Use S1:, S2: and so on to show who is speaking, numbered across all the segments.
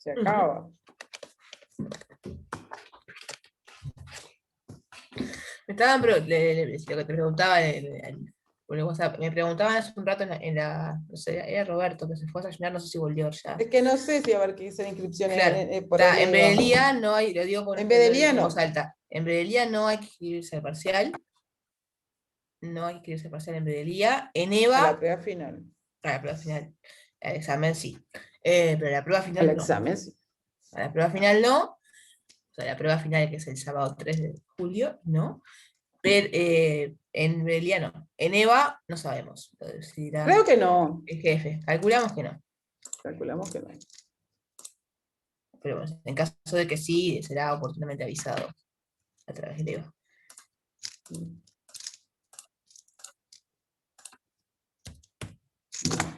S1: Se acaba.
S2: Me estaban, lo que te preguntaba por el WhatsApp, me preguntaban hace un rato no sé, era Roberto que se fue a desayunar, no sé si volvió ya.
S1: Es que no sé si va a haber que hacer inscripciones
S2: Claro,
S1: por
S2: en
S1: el
S2: Bredelía no hay, lo digo
S1: En Bedelía
S2: en
S1: no.
S2: voz alta, en Bredelía no hay que inscribirse al parcial, no hay que inscribirse al parcial en Bredelía, en
S1: A
S2: EVA,
S1: la prueba final.
S2: a la prueba final, al examen sí, pero a la prueba
S1: Al
S2: final no,
S1: examen, sí.
S2: a la prueba final no, o sea, la prueba final que es el sábado 3 de julio, no, pero en Bredelía no, en EVA no sabemos, lo decidirá
S1: Creo que no.
S2: el jefe, calculamos que no.
S1: Calculamos que no.
S2: Pero bueno, en caso de que sí, será oportunamente avisado a través de EVA.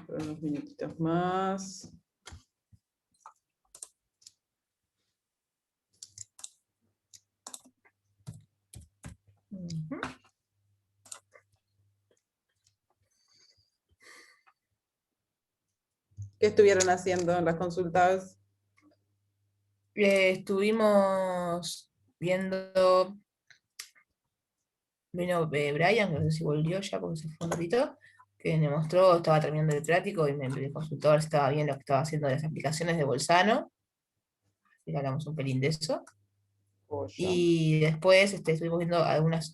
S1: Unos minutitos más.
S2: Ujú.
S1: ¿Qué estuvieron haciendo en las consultas?
S2: Estuvimos viendo, vino Brian, que no sé si volvió ya porque se fue un ratito, que me mostró, estaba terminando el práctico y me consultó a ver si estaba bien lo que estaba haciendo de las aplicaciones de Bolzano, y hablamos un pelín de eso.
S1: Pollo.
S2: Y después estuvimos viendo algunos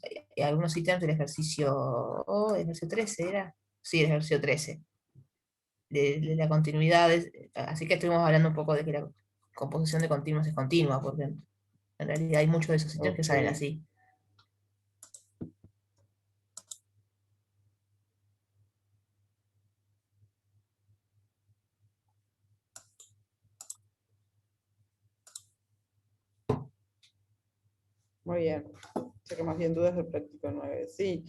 S2: ítems del ejercicio 13, ¿era? Sí, el ejercicio 13, de la continuidad. Así que estuvimos hablando un poco de que la composición de continuos es continua, porque en realidad hay muchos de esos ítems que
S1: Ok.
S2: salen así.
S1: Muy bien. Sé que más bien dudas del práctico 9. Sí.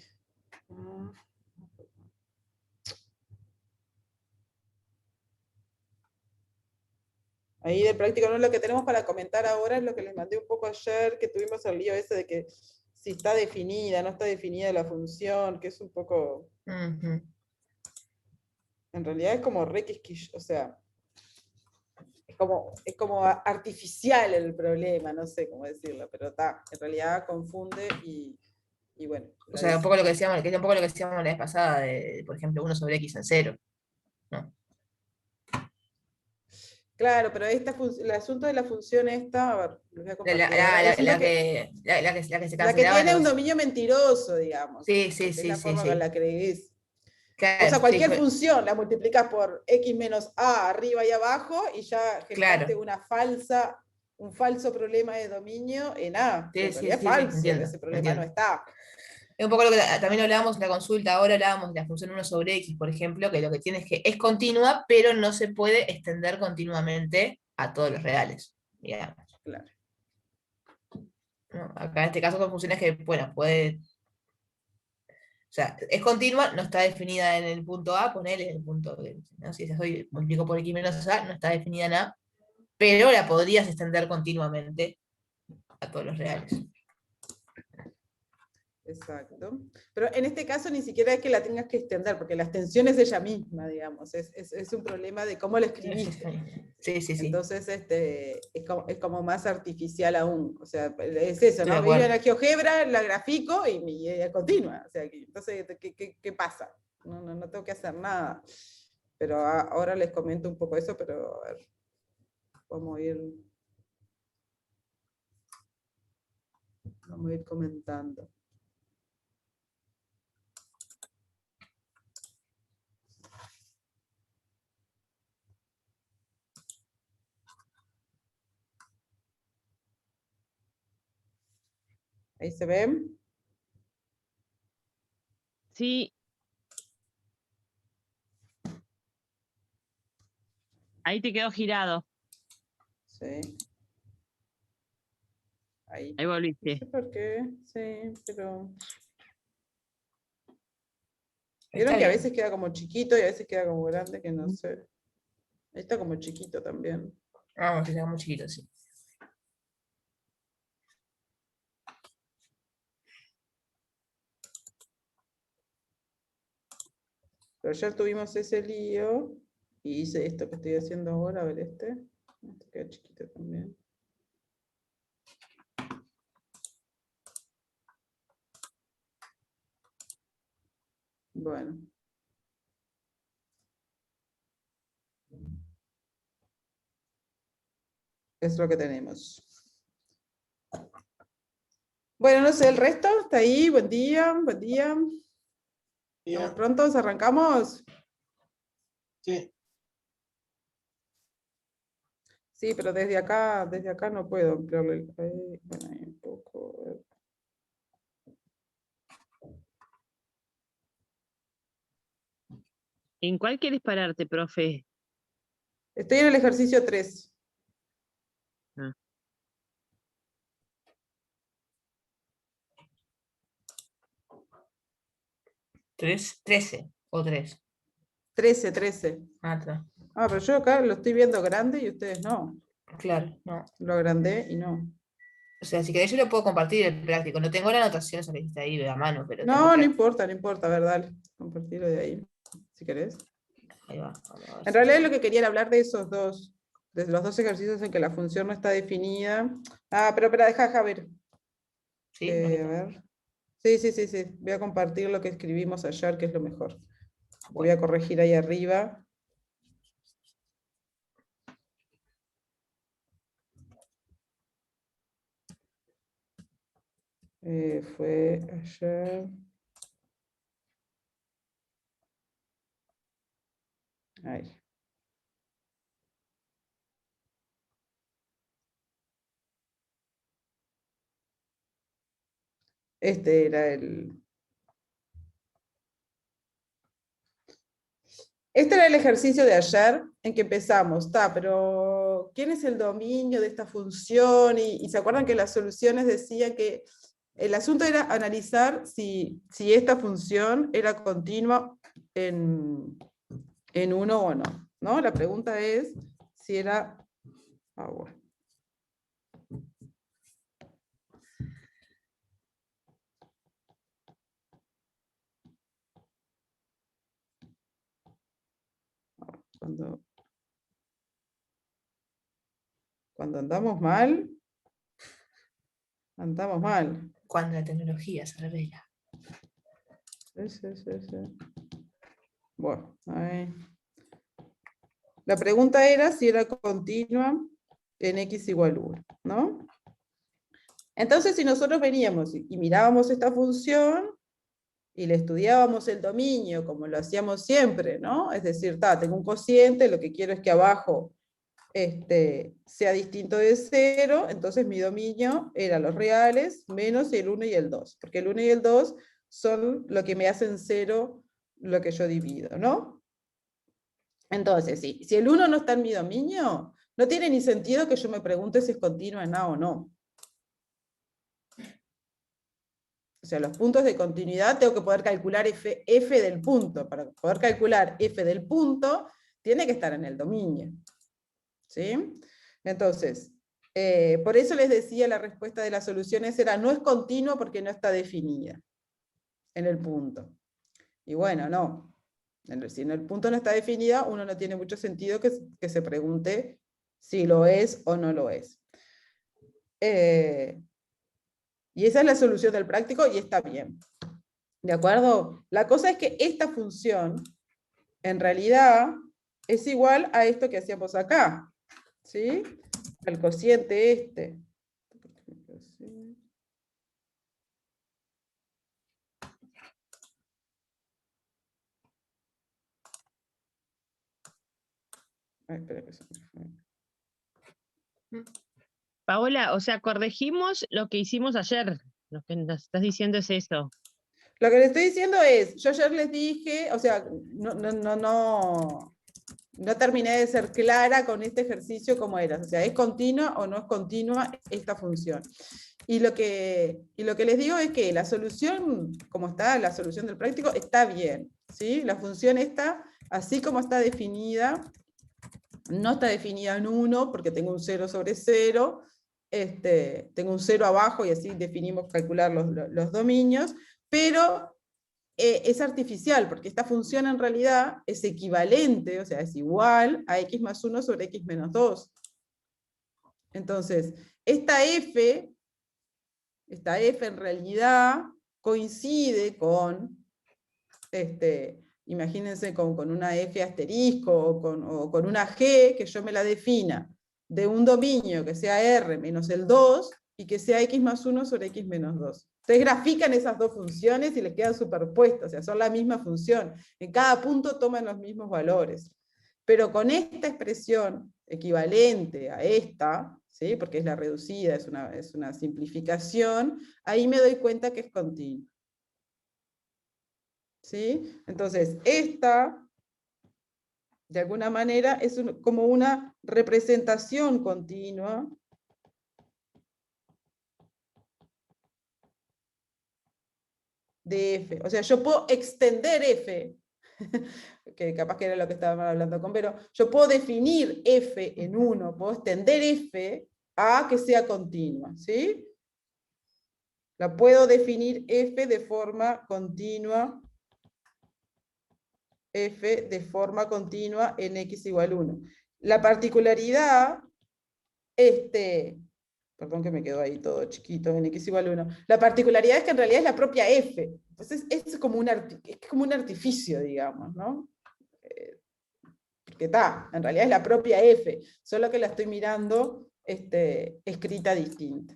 S1: Ahí del práctico 9 lo que tenemos para comentar ahora es lo que les mandé un poco ayer, que tuvimos el lío ese de que si está definida, no está definida la función, que es un poco...
S2: Ujú.
S1: En realidad es como re quisquilloso, o sea, es como artificial el problema, no sé cómo decirlo, pero está, en realidad confunde y bueno.
S2: O sea, un poco lo que decíamos, que es un poco lo que decíamos la vez pasada, de, por ejemplo, 1/x en 0. ¿No?
S1: Claro, pero el asunto de la función esta, a ver, les voy a
S2: La,
S1: compartir ahora,
S2: la-
S1: el asunto
S2: la que, la que se
S1: la que
S2: cancelaba,
S1: tiene un dominio mentiroso, digamos,
S2: sí, sí,
S1: porque es
S2: sí,
S1: la
S2: sí,
S1: forma con
S2: sí.
S1: la que es. O sea,
S2: Claro, sí,
S1: cualquier función la multiplicas por x menos a arriba y abajo y ya generaste
S2: claro.
S1: un falso problema de dominio en a, que
S2: Sí,
S1: en
S2: sí,
S1: realidad es
S2: sí, sí,
S1: falso,
S2: entiendo,
S1: ese problema no
S2: entiendo.
S1: está.
S2: Es un poco lo que también hablábamos en la consulta, ahora hablábamos de la función 1/x, por ejemplo, que lo que tiene es que es continua, pero no se puede extender continuamente a todos los reales, digamos.
S1: Claro.
S2: ¿No? Acá en este caso son funciones que, bueno, puede. O sea, es continua, no está definida en el punto A, ponele en el punto B, ¿no? Si soy multiplico por x menos a, no está definida en A, pero la podrías extender continuamente a todos los reales.
S1: Exacto. Pero en este caso ni siquiera es que la tengas que extender, porque la extensión es ella misma, digamos. Es un problema de cómo lo escribiste.
S2: Sí, sí, sí.
S1: Entonces, es como más artificial aún. O sea, es eso,
S2: Estoy de
S1: ¿no? Vivo en
S2: acuerdo.
S1: la GeoGebra, la grafico y es continua. O sea, entonces, ¿qué pasa? No tengo que hacer nada. Pero ahora les comento un poco eso, pero a ver, vamos a ir comentando. Ahí se ven.
S3: Sí. Ahí te quedó girado.
S1: Sí. Ahí.
S3: Ahí
S1: No
S3: volviste.
S1: sé por qué, sí, pero...
S2: Está
S1: Vieron que a
S2: bien.
S1: veces queda como chiquito y a veces queda como grande, que no sé. Ahí está como chiquito también.
S2: Vamos, que sea muy chiquito, sí.
S1: Pero ayer tuvimos ese lío y hice esto que estoy haciendo ahora, a ver este. Esto queda chiquito también. Bueno. Es lo que tenemos. Bueno, no sé, el resto está ahí. Buen día, buen día. ¿Estamos prontos? ¿Arrancamos?
S4: Sí.
S1: Sí, pero desde acá no puedo ampliarle. Bueno, ahí un poco.
S3: ¿En cuál quieres pararte, profe?
S1: Estoy en el ejercicio 3.
S3: Ah.
S2: ¿13 o 3?
S1: 13.
S2: Ah, está.
S1: Ah, pero yo acá lo estoy viendo grande y ustedes no.
S2: Claro, no.
S1: Lo agrandé y no.
S2: O sea, si querés yo lo puedo compartir el práctico. No tengo la anotación esa que está ahí a mano, pero tengo
S1: No,
S2: el
S1: no
S2: práctico.
S1: importa. A ver, dale. Compartirlo de ahí, si querés.
S2: Ahí va. Vamos a ver
S1: En
S2: si
S1: realidad
S2: puedo.
S1: lo que quería era hablar de esos dos. De los dos ejercicios en que la función no está definida. Ah, pero espera, deja ver.
S2: ¿Sí?
S1: A ver. Sí. Voy a compartir lo que escribimos ayer, que es lo mejor. Voy a corregir ahí arriba. Fue ayer. Ahí. Este era Este era el ejercicio de ayer en que empezamos, pero ¿quién es el dominio de esta función? Y se acuerdan que las soluciones decían que el asunto era analizar si esta función era continua en uno o no, ¿no? La pregunta es si era... bueno. Cuando andamos mal, andamos mal.
S2: Cuando la tecnología se revela.
S1: Sí. Bueno, ahí. La pregunta era si era continua en x igual 1, ¿no? Entonces, si nosotros veníamos y mirábamos esta función y le estudiábamos el dominio como lo hacíamos siempre, ¿no? Es decir, tengo un cociente, lo que quiero es que abajo sea distinto de 0, entonces mi dominio era los reales menos el 1 y el 2, porque el 1 y el 2 son lo que me hacen 0 lo que yo divido, ¿no? Entonces, si el 1 no está en mi dominio, no tiene ni sentido que yo me pregunte si es continua en A o no. O sea, los puntos de continuidad tengo que poder calcular f del punto. Para poder calcular f del punto, tiene que estar en el dominio. ¿Sí? Entonces, por eso les decía la respuesta de las soluciones era no es continua porque no está definida en el punto. Y bueno, no. Si en el punto no está definida, uno no tiene mucho sentido que se pregunte si lo es o no lo es. Y esa es la solución del práctico y está bien. ¿De acuerdo? La cosa es que esta función, en realidad, es igual a esto que hacíamos acá. ¿Sí? Al cociente este. Ay, espera que se me fue.
S3: Paola, o sea, corregimos lo que hicimos ayer. Lo que nos estás diciendo es eso.
S1: Lo que les estoy diciendo es, yo ayer les dije, o sea, no terminé de ser clara con este ejercicio como era. O sea, ¿es continua o no es continua esta función? Y lo que les digo es que la solución, como está, la solución del práctico, está bien. ¿Sí? La función está, así como está definida, no está definida en 1, porque tengo un 0 sobre 0, tengo un 0 abajo y así definimos calcular los dominios, pero es artificial, porque esta función en realidad es equivalente, o sea, es igual a x más 1 sobre x menos 2. Entonces, esta F en realidad coincide con, imagínense con una F asterisco o con una G que yo me la defina de un dominio que sea R menos el 2 y que sea X más 1 sobre X menos 2. Ustedes grafican esas dos funciones y les quedan superpuestas, o sea, son la misma función. En cada punto toman los mismos valores. Pero con esta expresión equivalente a esta, ¿sí? Porque es la reducida, es una simplificación, ahí me doy cuenta que es continua. ¿Sí? Entonces, esta, de alguna manera, es como una representación continua de F. O sea, yo puedo extender F, que capaz que era lo que estábamos hablando con Vero, yo puedo definir F en 1, puedo extender F a que sea continua, ¿sí? La puedo definir F de forma continua, F de forma continua en X igual 1. La particularidad, perdón que me quedó ahí todo chiquito, en X igual 1. La particularidad es que en realidad es la propia F. Entonces es como un artificio, digamos, ¿no? Porque está, en realidad es la propia F, solo que la estoy mirando escrita distinta.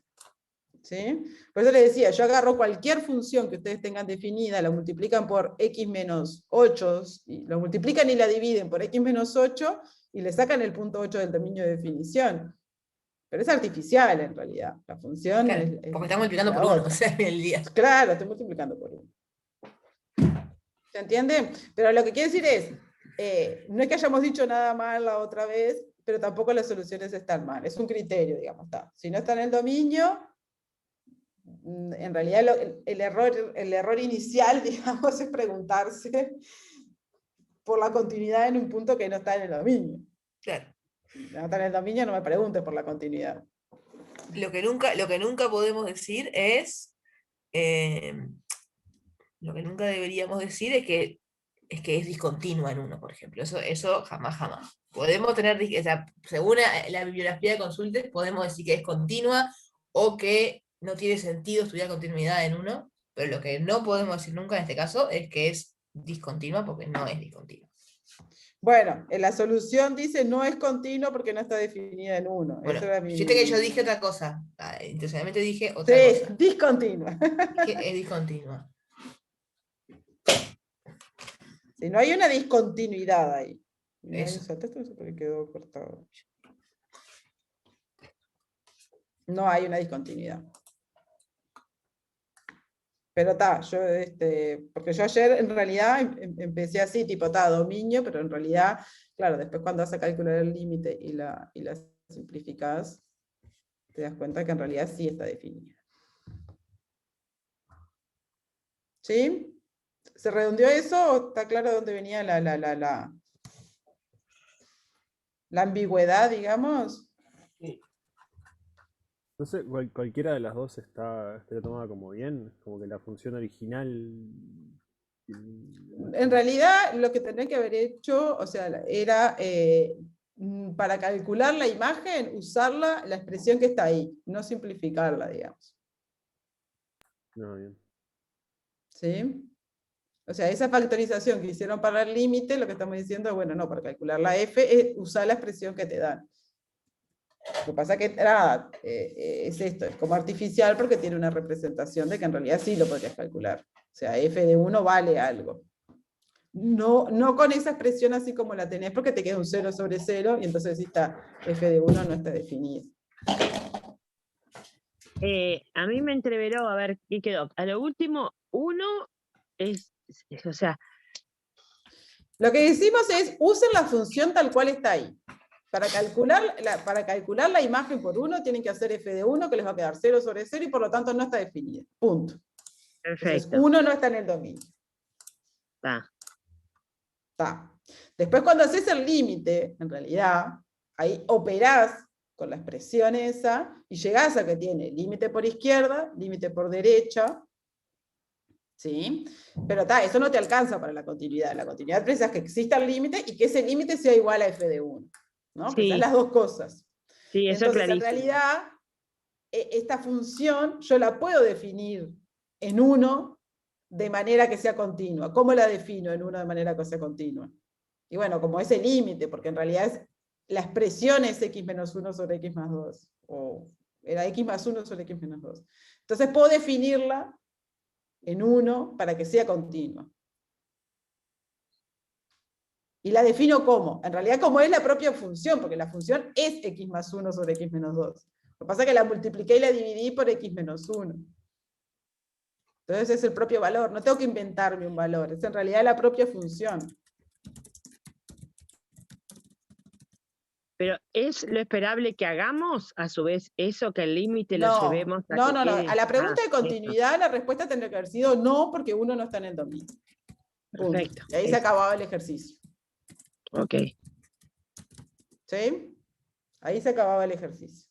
S1: ¿Sí? Por eso les decía, yo agarro cualquier función que ustedes tengan definida, la multiplican por X menos 8, y lo multiplican y la dividen por X menos 8, y le sacan el punto 8 del dominio de definición. Pero es artificial en realidad. La función
S2: Claro,
S1: es
S2: porque está multiplicando
S1: la
S2: por 1,
S1: otra.
S2: o sea, en el día.
S1: Claro, estoy multiplicando por 1. ¿Se entiende? Pero lo que quiere decir es, no es que hayamos dicho nada mal la otra vez, pero tampoco las soluciones están mal. Es un criterio, digamos. Está. Si no está en el dominio, en realidad el error inicial, digamos, es preguntarse por la continuidad en un punto que no está en el dominio.
S2: Claro.
S1: Si no está en el dominio, no me pregunte por la continuidad.
S2: Lo que nunca podemos decir es, lo que nunca deberíamos decir es que es discontinua en 1, por ejemplo. Eso jamás. Podemos tener, o sea, según la bibliografía de consultas, podemos decir que es continua o que no tiene sentido estudiar continuidad en 1, pero lo que no podemos decir nunca en este caso es que es discontinua, porque no es discontinua.
S1: Bueno, en la solución dice no es continua porque no está definida en 1.
S2: Bueno,
S1: Eso era
S2: fíjate que yo dije otra cosa. Intencionalmente dije otra
S1: Sí,
S2: cosa.
S1: discontinua.
S2: Dije es discontinua.
S1: Si no hay una discontinuidad ahí.
S2: Eso.
S1: Porque quedó cortado. No hay una discontinuidad. Pero está, yo, porque yo ayer en realidad empecé así, tipo, está, dominio, pero en realidad, claro, después cuando vas a calcular el límite y la simplificás, te das cuenta que en realidad sí está definida. ¿Sí? ¿Se redondeó eso o está claro dónde venía la ambigüedad, digamos?
S5: No sé, cualquiera de las dos está tomada como bien, como que la función original.
S1: En realidad, lo que tendría que haber hecho, o sea, era para calcular la imagen, usarla, la expresión que está ahí, no simplificarla, digamos.
S5: No, bien.
S1: ¿Sí? O sea, esa factorización que hicieron para el límite, lo que estamos diciendo es, bueno, no, para calcular la f, es usar la expresión que te dan. Lo que pasa es que es esto, es como artificial porque tiene una representación de que en realidad sí lo podrías calcular. O sea, f de 1 vale algo. No con esa expresión así como la tenés, porque te queda un 0 sobre 0, y entonces si está f de 1 no está definida.
S3: A mí me entreveró, a ver qué quedó. A lo último, 1 o sea...
S1: Lo que decimos es, usen la función tal cual está ahí. Para calcular la imagen por 1, tienen que hacer f de 1, que les va a quedar 0 sobre 0, y por lo tanto no está definida. Punto.
S3: Perfecto.
S1: Entonces, 1 no está en el dominio.
S3: Está.
S1: Después cuando haces el límite, en realidad, ahí operás con la expresión esa, y llegás a que tiene límite por izquierda, límite por derecha, ¿sí? Pero eso no te alcanza para la continuidad. La continuidad precisa que exista el límite y que ese límite sea igual a f de 1. ¿No?
S3: Sí.
S1: Precisas las dos cosas.
S3: Sí, eso es
S1: Entonces, en
S3: clarísimo.
S1: realidad, esta función yo la puedo definir en 1 de manera que sea continua. ¿Cómo la defino en 1 de manera que sea continua? Y bueno, como ese límite, porque en realidad la expresión es x menos 1 sobre x más 2, o era x más 1 sobre x menos 2. Entonces puedo definirla en 1 para que sea continua. Y la defino como, en realidad como es la propia función, porque la función es x más 1 sobre x menos 2. Lo que pasa es que la multipliqué y la dividí por x menos 1. Entonces es el propio valor, no tengo que inventarme un valor, es en realidad la propia función.
S3: Pero ¿es lo esperable que hagamos, a su vez, eso, que el límite lo
S1: No,
S3: llevemos a
S1: no,
S3: que
S1: no, no.
S3: quede?
S1: A la pregunta de
S3: Eso,
S1: continuidad la respuesta tendría que haber sido no, porque 1 no está en el dominio. Punto.
S3: perfecto.
S1: Y ahí se
S3: Eso,
S1: acababa el ejercicio.
S3: ok.
S1: ¿Sí? Ahí se acababa el ejercicio.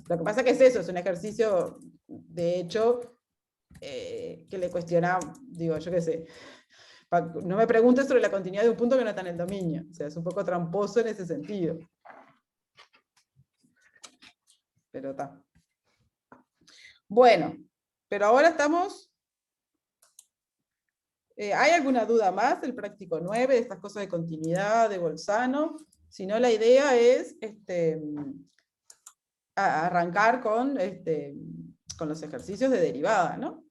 S1: Lo que pasa es que es eso, es un ejercicio, de hecho, que le cuestiona, digo, yo qué sé, no me preguntes sobre la continuidad de un punto que no está en el dominio. O sea, es un poco tramposo en ese sentido. Pero está. Bueno, pero ahora estamos... ¿hay alguna duda más del práctico 9, de estas cosas de continuidad, de Bolzano? Si no, la idea es arrancar con los ejercicios de derivada, ¿no?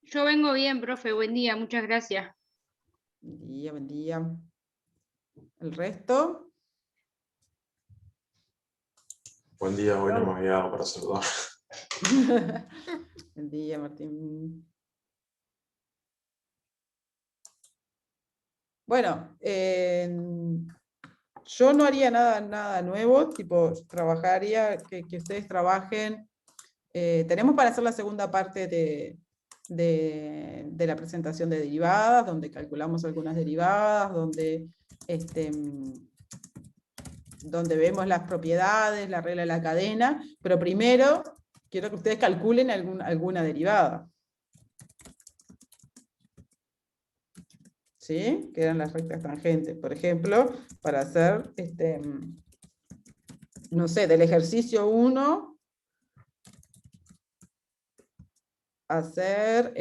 S6: Yo vengo bien, profe. Buen día, muchas gracias.
S1: Buen día, buen día. ¿El resto?
S7: Buen día, hoy no me había dado para saludar.
S1: Buen día, Martín. Bueno, yo no haría nada nuevo, tipo, trabajaría, que ustedes trabajen. Tenemos para hacer la segunda parte de la presentación de derivadas, donde calculamos algunas derivadas, donde vemos las propiedades, la regla de la cadena, pero primero quiero que ustedes calculen alguna derivada. ¿Sí? Que eran las rectas tangentes. Por ejemplo, para hacer, no sé, del ejercicio 1, hacer,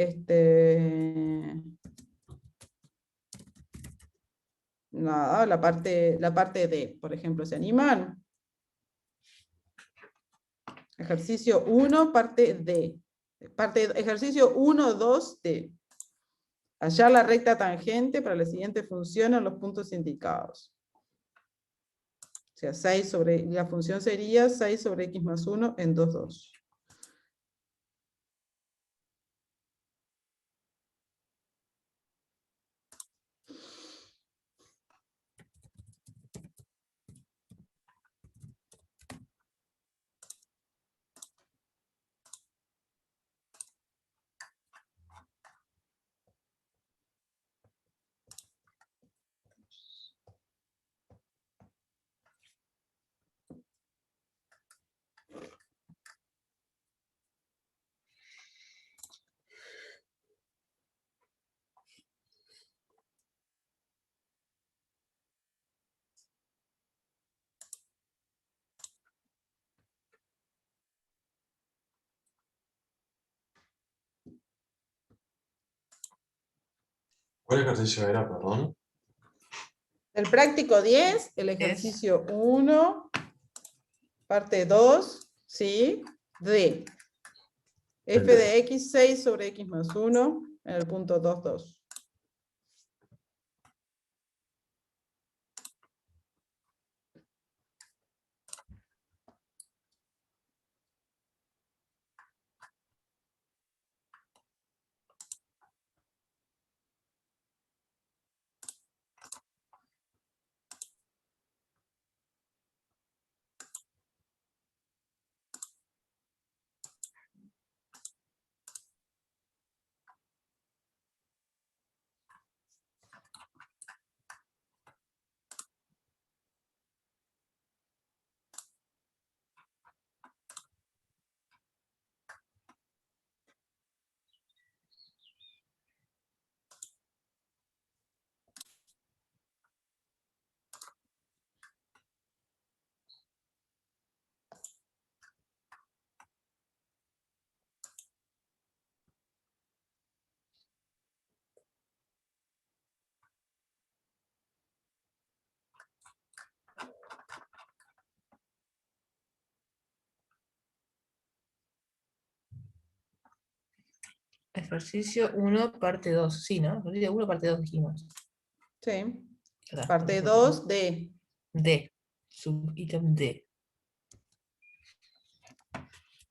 S1: nada, la parte D, por ejemplo, ¿se animan? Ejercicio 1, parte D. Ejercicio 1, 2, D. Hallar la recta tangente para la siguiente función en los puntos indicados. O sea, 6 sobre, la función sería 6 sobre x más 1 en 2, 2.
S7: ¿Cuál ejercicio era, perdón?
S1: El práctico 10, el ejercicio 1, parte 2, ¿sí? D. F de x 6 sobre x más 1 en el punto 2, 2.
S2: Ejercicio 1, parte 2. Sí, ¿no? Ejercicio 1, parte 2 dijimos.
S1: Sí.
S2: Acá,
S1: Parte
S2: ejercicio
S1: 2 de.
S2: D. Subítem D.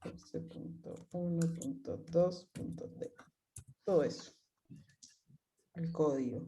S1: 14.1.2.d. Todo eso. El código.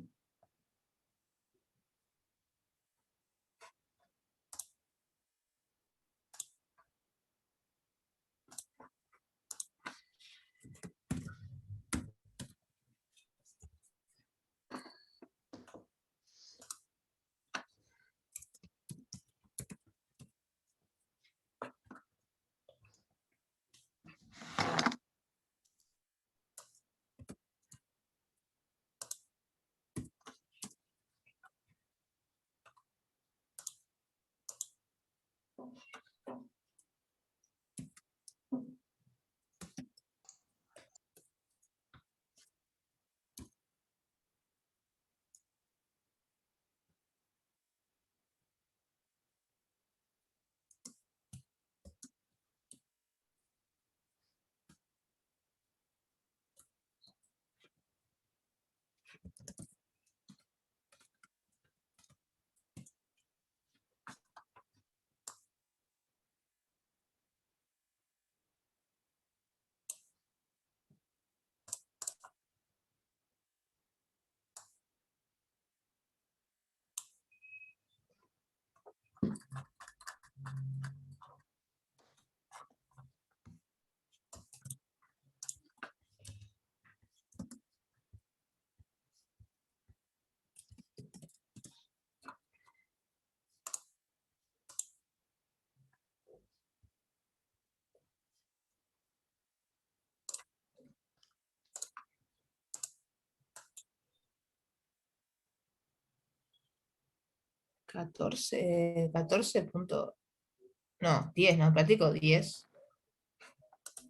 S2: No, 10, ¿no? Práctico 10.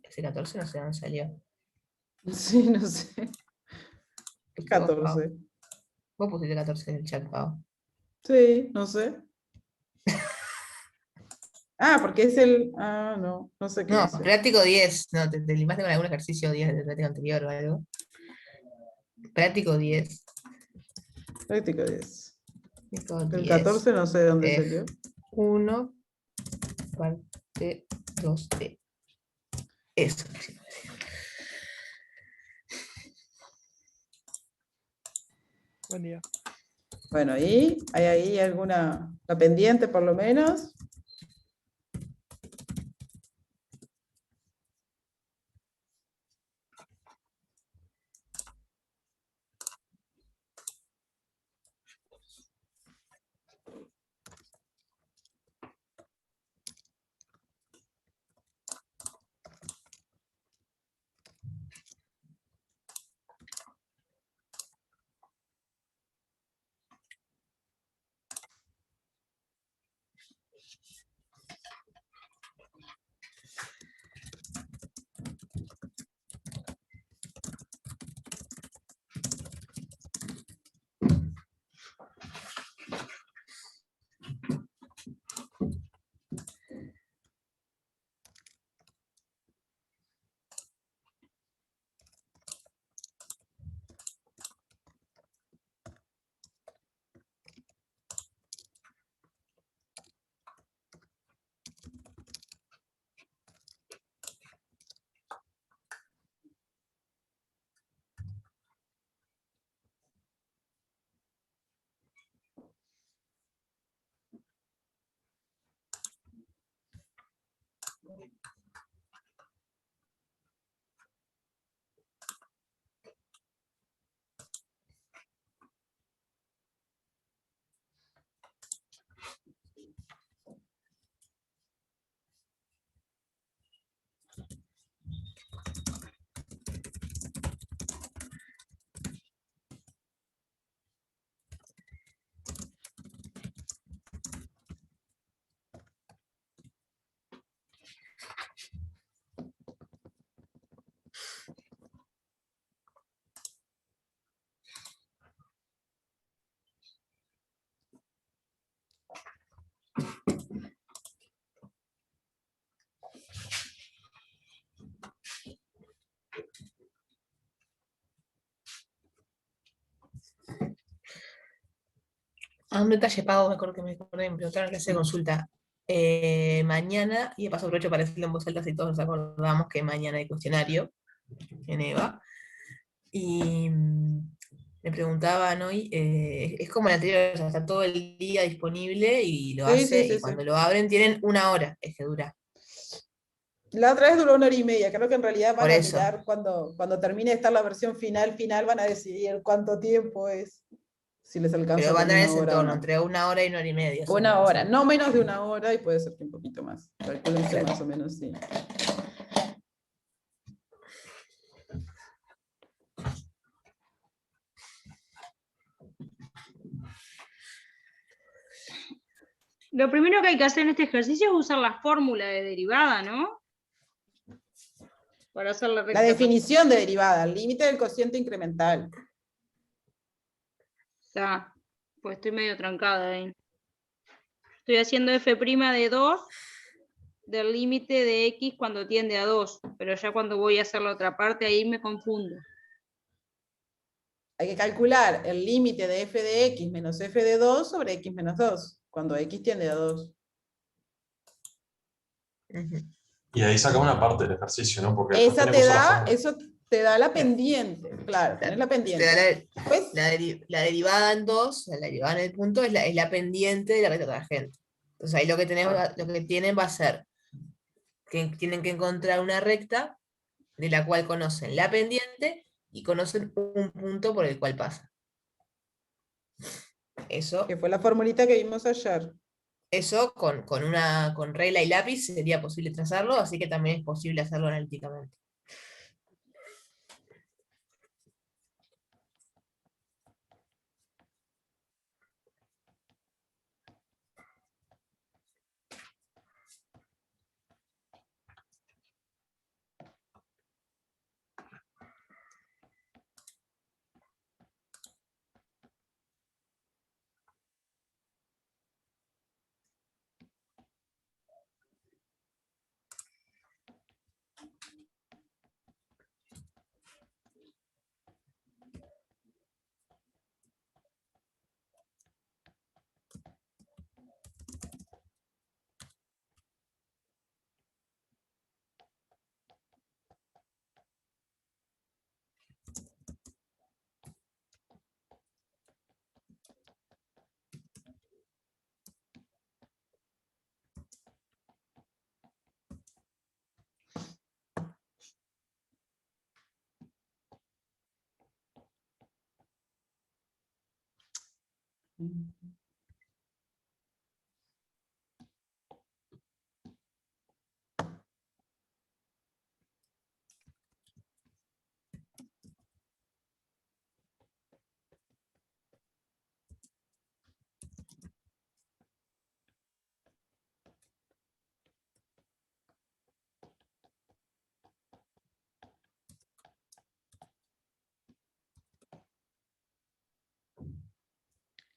S2: Ese 14 no sé dónde salió.
S1: Sí, no sé.
S2: Fuiste vos, Pau.
S1: 14.
S2: Vos pusiste 14 en el chat, Pau.
S1: Sí, no sé. Ah, porque es el. Ah, no, no sé qué
S2: No,
S1: dice.
S2: práctico 10. No, te limaste con algún ejercicio 10 del práctico anterior o algo. Práctico 10.
S1: Práctico 10.
S2: Práctico
S1: El
S2: 10.
S1: 14 no sé de dónde salió.
S2: 1, parte 2D. Eso.
S8: Buen día.
S1: Bueno, ¿y hay ahí alguna, la pendiente por lo menos?
S2: Un detalle pago, me acuerdo que me acordé, me preguntaron que hacer consulta. Mañana, y de paso aprovecho para decirlo en voz alta si todos nos acordamos que mañana hay cuestionario en EVA. Y me preguntaban hoy, es como el anterior, o sea, está todo el día disponible y lo
S1: Sí,
S2: hace,
S1: sí, sí,
S2: y
S1: sí.
S2: cuando lo abren tienen 1 hora, es que dura.
S1: La otra vez duró 1 hora y media. Creo que en realidad van
S2: Por
S1: a
S2: eso.
S1: mirar cuando termine de estar la versión final, van a decidir cuánto tiempo es, si les alcanza
S2: Pero va a
S1: con
S2: andar en
S1: 1
S2: ese
S1: hora o
S2: entorno,
S1: no.
S2: entre 1 hora y 1 hora y media.
S1: 1 hora, no menos de 1 hora y puede ser que un poquito más. Calcúlense
S2: Claro.
S1: más o menos, sí.
S6: Lo primero que hay que hacer en este ejercicio es usar la fórmula de derivada, ¿no? Para hacer la
S1: La
S6: recta.
S1: definición de derivada, el límite del cociente incremental.
S6: Está, pues estoy medio trancada ahí. Estoy haciendo f' de 2 del límite de x cuando tiende a 2, pero ya cuando voy a hacer la otra parte ahí me confundo.
S1: Hay que calcular el límite de f de x menos f de 2 sobre x menos 2, cuando x tiende a 2.
S7: Y ahí saca una parte del ejercicio, ¿no? Porque después
S1: Esa
S7: tenés que
S1: te
S7: usar la
S1: da,
S7: fórmula.
S1: eso te da la pendiente, claro, tenés la
S2: Te da
S1: pendiente. Pues,
S2: la derivada en 2, la derivada en el punto, es la pendiente de la recta tangente. Entonces ahí lo que tienen va a ser que tienen que encontrar una recta de la cual conocen la pendiente y conocen un punto por el cual pasa. Eso,
S1: que fue la formulita que vimos ayer.
S2: eso con regla y lápiz sería posible trazarlo, así que también es posible hacerlo analíticamente.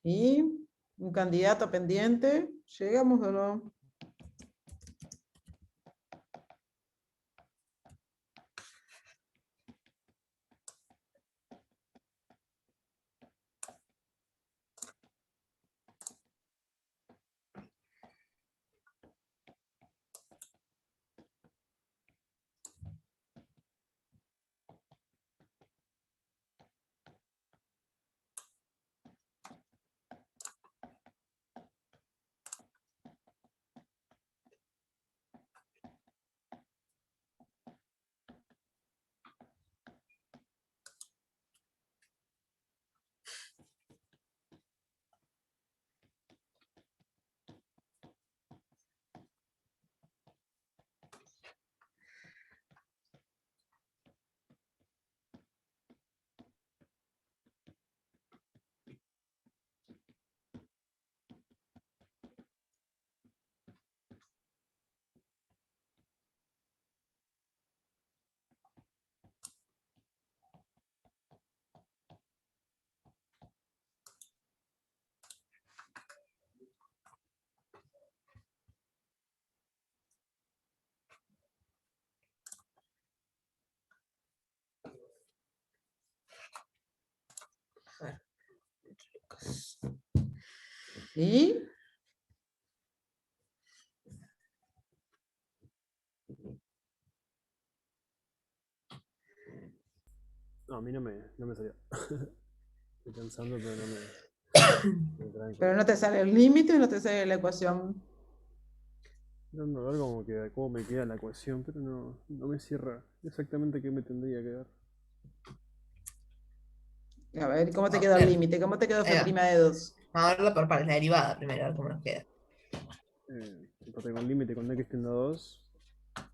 S1: Y un candidato pendiente, llegamos o no. ¿Y?
S5: No, a mí no me salió. Estoy pensando, pero no me... tranquilo.
S1: Pero no te sale el límite o no te sale la ecuación.
S5: Dando a ver cómo me queda la ecuación, pero no me cierra exactamente qué me tendría que dar.
S1: A ver, ¿cómo te
S2: Ah,
S1: quedó el
S2: claro.
S1: límite? ¿Cómo te quedó
S2: Ahí va.
S1: f' de 2?
S2: Vamos a verlo por partes, la derivada primero, a ver cómo nos queda.
S5: Empate con límite con x tiende a 2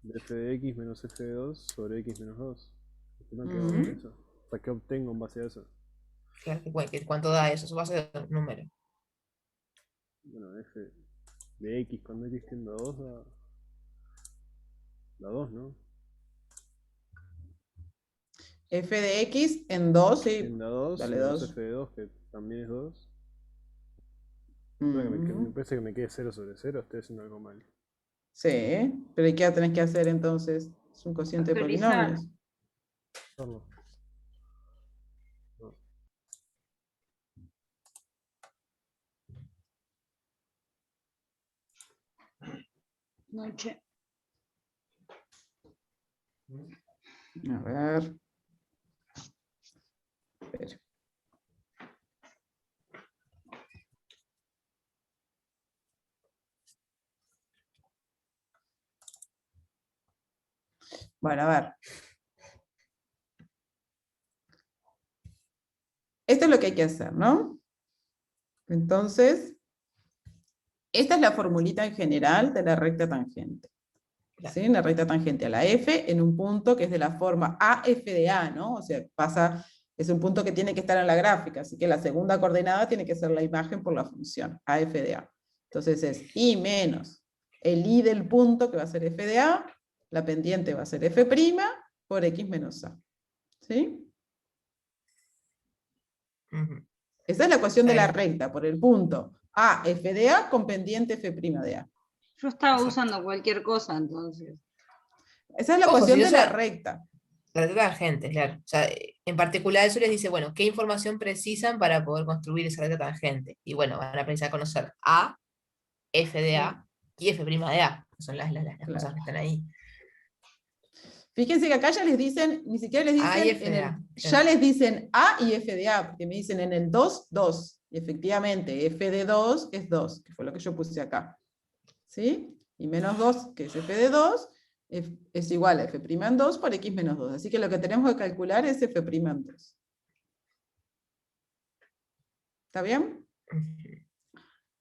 S5: de f de x menos f de 2 sobre x menos 2. ¿No quedó bien eso? O sea, ¿qué obtengo en base a eso?
S2: Claro, ¿cuánto da eso? Eso va a ser un número.
S5: Bueno, f de x cuando x tiende a 2 da 2, ¿no?
S1: F de x en 2, sí.
S5: Tiende a 2
S1: Dale
S5: menos
S1: 2.
S5: f de 2, que también es 2. Me parece que me quede 0 sobre 0, estoy haciendo algo mal.
S1: Sí, pero ¿y qué tenés que hacer entonces? Es un cociente de
S6: Factorizar.
S1: polinomios.
S5: Hacerlo. No.
S6: Noche.
S1: A ver. Espera. Bueno, a ver. Esto es lo que hay que hacer, ¿no? Entonces, esta es la formulita en general de la recta tangente. ¿Sí? Una recta tangente a la f en un punto que es de la forma AF de A, ¿no? O sea, es un punto que tiene que estar en la gráfica, así que la segunda coordenada tiene que ser la imagen por la función, AF de A. Entonces es I menos el I del punto, que va a ser F de A, la pendiente va a ser F' por X menos A. ¿Sí? Esa es la ecuación de la recta, por el punto AF de A con pendiente F' de A.
S6: Yo estaba usando cualquier cosa entonces.
S1: Esa es la
S2: Ojo,
S1: ecuación
S2: si
S1: de la recta.
S2: La recta tangente, claro. O sea, en particular eso les dice, bueno, ¿qué información precisan para poder construir esa recta tangente? Y bueno, van a precisar conocer A, F de A y F' de A, que son las
S1: Claro.
S2: cosas que están ahí.
S1: Fíjense que acá ya les dicen, ni siquiera les
S2: A y
S1: dicen,
S2: F
S1: en
S2: de
S1: el,
S2: A,
S1: ya
S2: claro.
S1: les dicen A y F de A, porque me dicen en el 2, 2. Y efectivamente, F de 2 es 2, que fue lo que yo puse acá. ¿Sí? Y menos 2, que es F de 2, es igual a F' en 2 por X menos 2. Así que lo que tenemos que calcular es F' en 2. ¿Está bien?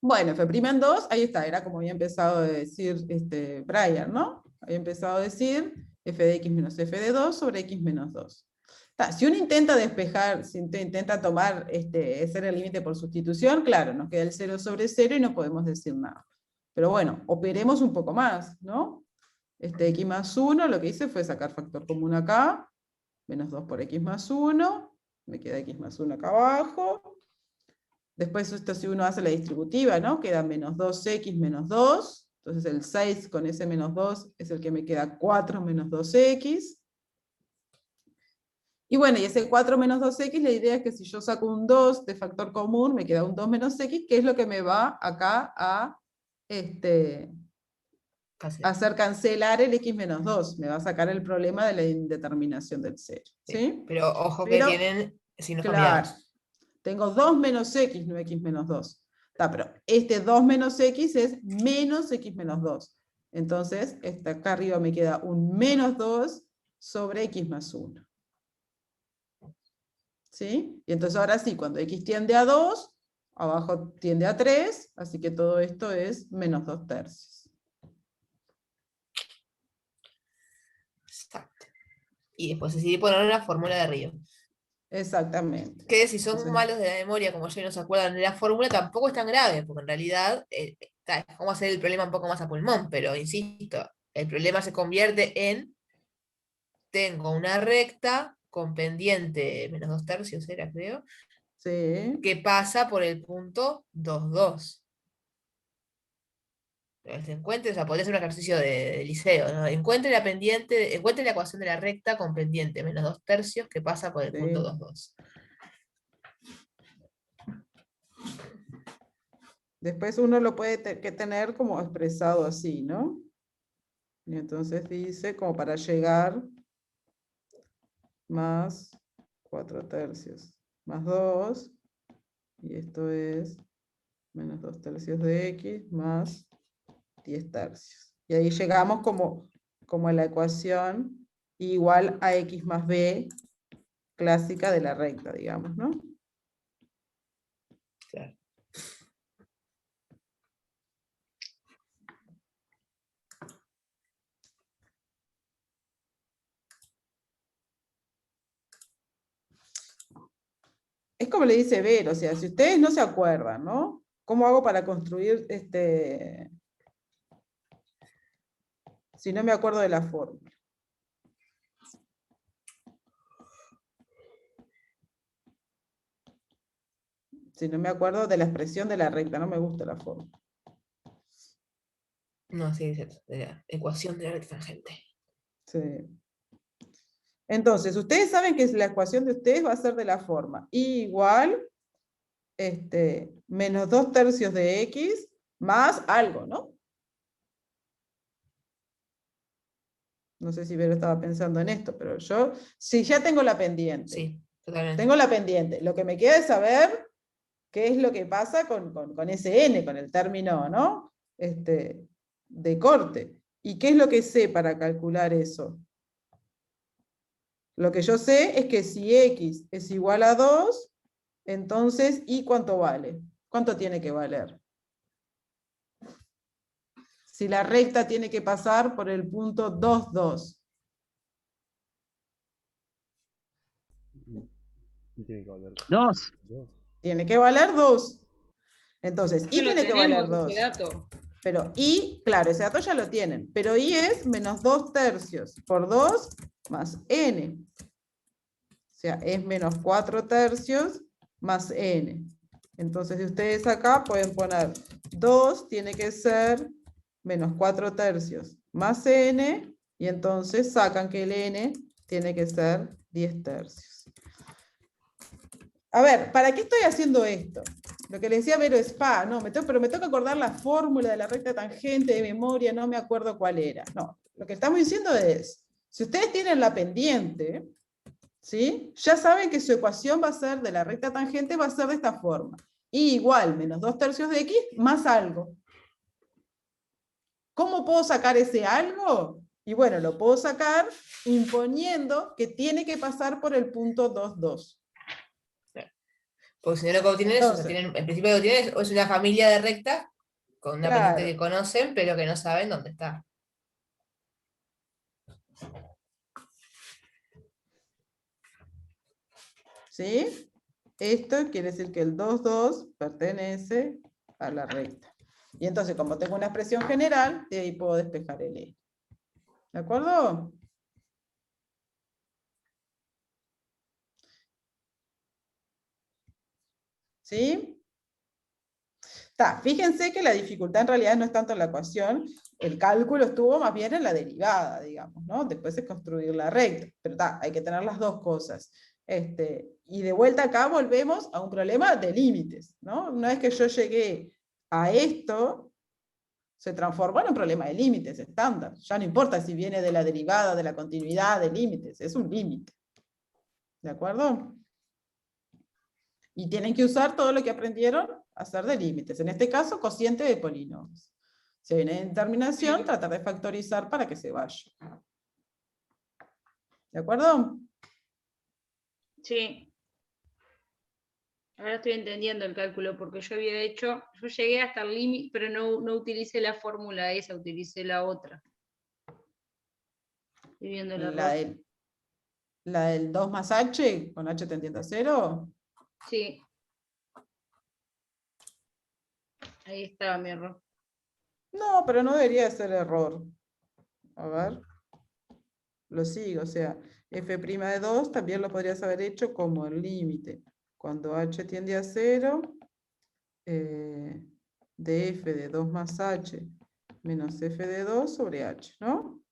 S1: Bueno, F' en 2, ahí está, era como había empezado a decir Brian, ¿no? Había empezado a decir f de x menos f de 2 sobre x menos 2. Si uno intenta despejar, si intenta tomar, hacer el límite por sustitución, claro, nos queda el 0 sobre 0 y no podemos decir nada. Pero bueno, operemos un poco más, ¿no? X más 1, lo que hice fue sacar factor común acá, menos 2 por x más 1, me queda x más 1 acá abajo. Después esto si uno hace la distributiva, ¿no? Queda menos 2x menos 2. Entonces el 6 con ese menos 2 es el que me queda 4 menos 2x. Y bueno, y ese 4 menos 2x, la idea es que si yo saco un 2 de factor común, me queda un 2 menos x, que es lo que me va acá a hacer cancelar el x menos 2. Me va a sacar el problema de la indeterminación del 0. ¿Sí?
S2: Pero ojo
S1: Pero,
S2: que tienen signos
S1: claro,
S2: combinados.
S1: tengo 2 menos x, no x menos 2. Pero este 2 menos x es menos x menos 2. Entonces, acá arriba me queda un menos 2 sobre x más 1. ¿Sí? Y entonces ahora sí, cuando x tiende a 2, abajo tiende a 3, así que todo esto es menos 2 tercios.
S2: Exacto. Y después decidí poner la fórmula de Río.
S1: Exactamente.
S2: Que si son
S1: Entonces,
S2: malos de la memoria, como yo, y no se acuerdan de la fórmula, tampoco es tan grave, porque en realidad vamos a hacer el problema un poco más a pulmón, pero insisto, el problema se convierte en, tengo una recta con pendiente menos 2 tercios, era creo,
S1: sí.
S2: que pasa por el punto 2, 2. Se encuentre, o sea, podría ser un ejercicio de liceo, ¿no? Encuentre la pendiente, encuentre la ecuación de la recta con pendiente menos 2 tercios que pasa por el punto 2, 2.
S1: Después uno lo puede tener como expresado así, ¿no? Y entonces dice, como para llegar, más 4/3, más 2, y esto es menos 2/3 de x, más 10/3. Y ahí llegamos como a la ecuación igual a x más b, clásica de la recta, digamos, ¿no?
S2: Claro.
S1: Es como le dice Ver, o sea, si ustedes no se acuerdan, ¿no? ¿Cómo hago para construir si no me acuerdo de la fórmula? Si no me acuerdo de la expresión de la recta, no me gusta la fórmula.
S2: No, sí, es cierto, de la ecuación de la recta tangente.
S1: Sí. Entonces, ustedes saben que la ecuación de ustedes va a ser de la forma y igual menos 2/3 de x más algo, ¿no? No sé si Vero estaba pensando en esto, pero yo sí ya tengo la pendiente.
S2: Sí, totalmente.
S1: Tengo la pendiente. Lo que me queda es saber qué es lo que pasa con ese n, con el término, ¿no? De corte. ¿Y qué es lo que sé para calcular eso? Lo que yo sé es que si x es igual a 2, entonces ¿y cuánto vale? ¿Cuánto tiene que valer? Si la recta tiene que pasar por el punto 2, 2.
S5: Y tiene que valer
S3: 2.
S5: 2.
S1: Tiene que valer 2. Entonces,
S6: Ya
S1: y
S6: lo
S1: tiene que valer
S6: tenemos
S1: 2.
S6: ese dato.
S1: Pero y, claro, ese dato ya lo tienen. Pero y es menos 2/3 por 2 más n. O sea, es menos 4/3 más n. Entonces, ustedes acá pueden poner 2 tiene que ser menos 4/3 más n, y entonces sacan que el n tiene que ser 10/3. A ver, ¿para qué estoy haciendo esto? Lo que le decía Vero es, no, pero me tengo que acordar la fórmula de la recta tangente de memoria, no me acuerdo cuál era. No, lo que estamos diciendo es, si ustedes tienen la pendiente, ¿sí? Ya saben que su ecuación va a ser de la recta tangente, va a ser de esta forma. Y igual, menos 2/3 de x más algo. ¿Cómo puedo sacar ese algo? Y bueno, lo puedo sacar imponiendo que tiene que pasar por el punto 2, 2.
S2: Porque si no lo que obtienen es, o sea,
S1: Entonces,
S2: en principio lo que obtienen es una familia de rectas con una pendiente
S1: claro.
S2: que conocen, pero que no saben dónde está.
S1: ¿Sí? Esto quiere decir que el 2, 2 pertenece a la recta. Y entonces, como tengo una expresión general, de ahí puedo despejar el E. ¿De acuerdo? ¿Sí? Fíjense que la dificultad en realidad no es tanto en la ecuación, el cálculo estuvo más bien en la derivada, digamos, ¿no? Después es construir la recta, pero hay que tener las dos cosas. Y de vuelta acá volvemos a un problema de límites, ¿no? Una vez que yo llegué a esto, se transformó en un problema de límites estándar. Ya no importa si viene de la derivada, de la continuidad, de límites, es un límite. ¿De acuerdo? Y tienen que usar todo lo que aprendieron a hacer de límites. En este caso, cociente de polinomios. Si hay una determinación, tratar de factorizar para que se vaya. ¿De acuerdo?
S6: Sí. Ahora estoy entendiendo el cálculo, porque yo llegué hasta el límite, pero no utilicé la fórmula esa, utilicé la otra. Estoy viendo el error.
S1: La del 2 más h, con h tendiente a 0.
S6: Sí. Ahí estaba mi error.
S1: No, pero no debería de ser error. A ver. Lo sigo, o sea, f' de 2 también lo podrías haber hecho como el límite. Cuando h tiende a 0, de f de 2 más h menos f de 2 sobre h, ¿no?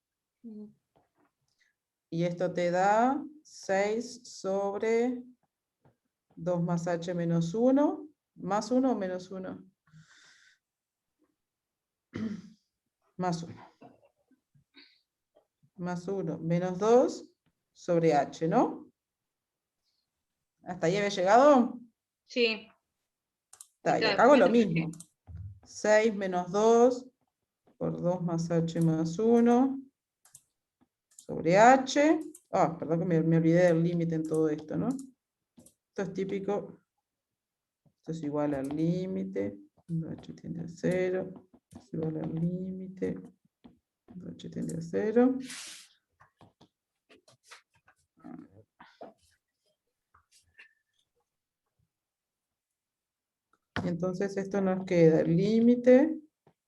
S1: Y esto te da 6 sobre 2 más h menos 1. ¿Más 1 o menos 1? más 1. Más 1 menos 2 sobre h, ¿no? ¿Hasta ahí había llegado?
S6: Sí.
S1: Está, y
S6: Está,
S1: acá hago lo
S6: después
S1: mismo. 6 menos 2 por 2 más h más 1 sobre h. Ah, perdón que me olvidé del límite en todo esto, ¿no? Esto es típico. Esto es igual al límite. Cuando h tiende a 0. Es igual al límite. Cuando h tiende a 0. Y entonces esto nos queda el límite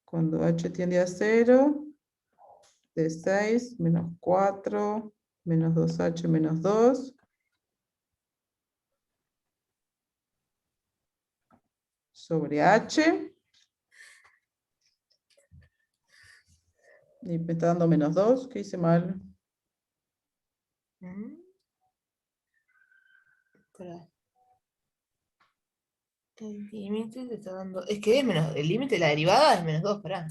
S1: cuando h tiende a 0 de 6 menos 4 menos 2h menos 2 sobre h. Y me está dando menos 2, ¿qué hice mal?
S2: Espera. El límite te está dando. Es que es menos. El límite de la derivada es menos 2, pará.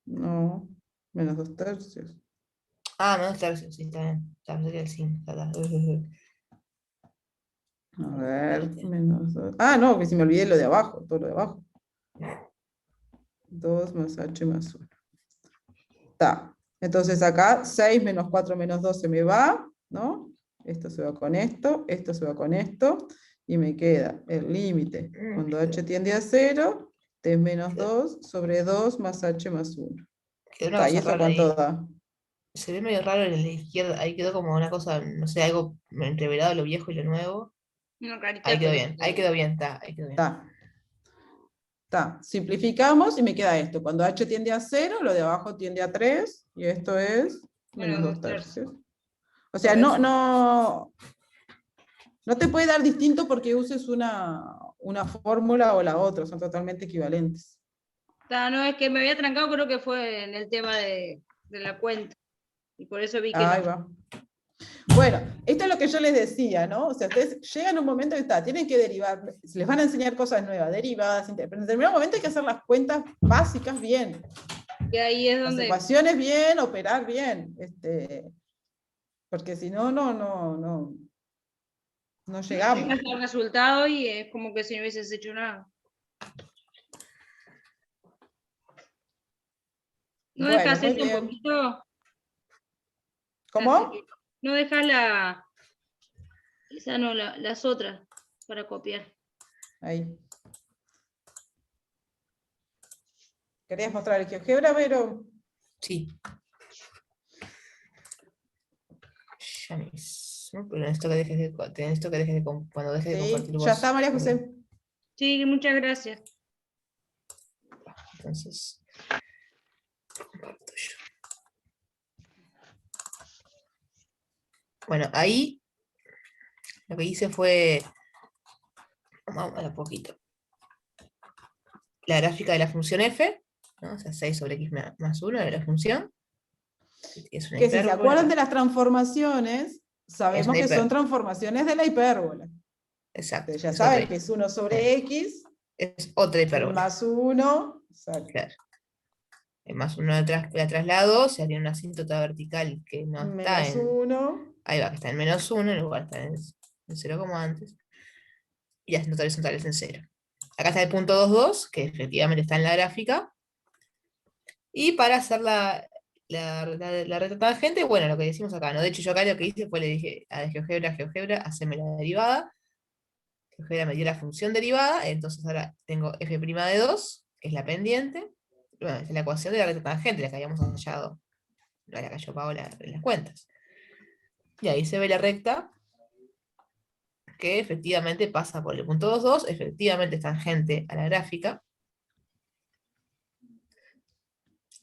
S1: No, menos 2 tercios.
S2: Ah, menos tercios, sí, está bien. Ya pensé que era el 5.
S1: A ver, menos 2. Ah, no, que si me olvidé lo de abajo, todo lo de abajo. 2 más h más 1. Está. Entonces acá 6 menos 4 menos 2 se me va, ¿no? Esto se va con esto se va con esto, y me queda el límite. Cuando h tiende a 0, t es menos 2 sobre 2 más h más 1.
S2: Quedó una
S1: Está, ¿y
S2: cosa
S1: eso
S2: rara
S1: cuánto
S2: ahí.
S1: da?
S2: Se ve medio raro en la izquierda. Ahí quedó como una cosa, no sé, algo entreverado, lo viejo y lo nuevo.
S6: una carita
S2: Ahí quedó
S6: feliz.
S2: bien, ahí quedó bien, está, ahí quedó bien.
S1: Está. Está. Simplificamos y me queda esto. Cuando h tiende a 0, lo de abajo tiende a 3, y esto es menos
S6: Menos
S1: 2
S6: 2 tercios.
S1: tercios. O sea,
S2: Por eso.
S1: no te puede dar distinto porque uses una fórmula o la otra, son totalmente equivalentes.
S6: No, es que me había trancado, creo que fue en el tema de la cuenta. Y por eso vi que
S1: Ahí
S6: no.
S1: va. Bueno, esto es lo que yo les decía, ¿no? O sea, ustedes llegan a un momento que tienen que derivar, les van a enseñar cosas nuevas, derivadas, pero en determinado momento hay que hacer las cuentas básicas bien.
S6: Y ahí es
S1: Las
S6: donde
S1: ecuaciones bien, operar bien. Porque si no, no llegamos.
S6: llegas al resultado y es como que si no hubieses hecho nada. ¿No
S1: Bueno,
S6: dejas
S1: muy
S6: eso un
S1: bien.
S6: poquito?
S1: ¿Cómo?
S6: No dejas esa no, las otras para copiar.
S1: Ahí. ¿Querías mostrar el GeoGebra, Vero?
S2: Sí. Ya mismo. Pero necesito que dejes de cuando dejes de
S1: Sí,
S2: compartir vos.
S1: ya está, María José.
S6: Sí, muchas gracias.
S2: Entonces, comparto yo. Bueno, ahí lo que hice fue, vamos a poquito, la gráfica de la función f, ¿no? O sea, 6 sobre x más 1 de la función. Es una
S1: Que si se
S2: hipérbola.
S1: acuerdan de las transformaciones,
S2: Es
S1: sabemos
S2: una
S1: que son
S2: hipérbola.
S1: transformaciones de la hipérbola.
S2: Exacto.
S1: Ustedes ya
S2: Es
S1: saben
S2: otra,
S1: que es 1 sobre x
S2: es otra hipérbola.
S1: más 1. Exacto.
S2: Claro. Más 1 la traslado, se haría una asíntota vertical que no está
S1: Menos
S2: en.
S1: 1.
S2: Ahí va, que está en menos 1, en lugar de estar en 0 como antes. Y las asíntotas horizontales en 0. Acá está el punto 2,2, que efectivamente está en la gráfica. Y para hacer la recta tangente, bueno, lo que decimos acá, ¿no? De hecho, yo acá lo que hice fue le dije a GeoGebra, haceme la derivada. GeoGebra me dio la función derivada, entonces ahora tengo f' de 2, que es la pendiente. Bueno, es la ecuación de la recta tangente, la que habíamos hallado, la que yo pago en las cuentas. Y ahí se ve la recta que efectivamente pasa por el punto 2,2, efectivamente es tangente a la gráfica.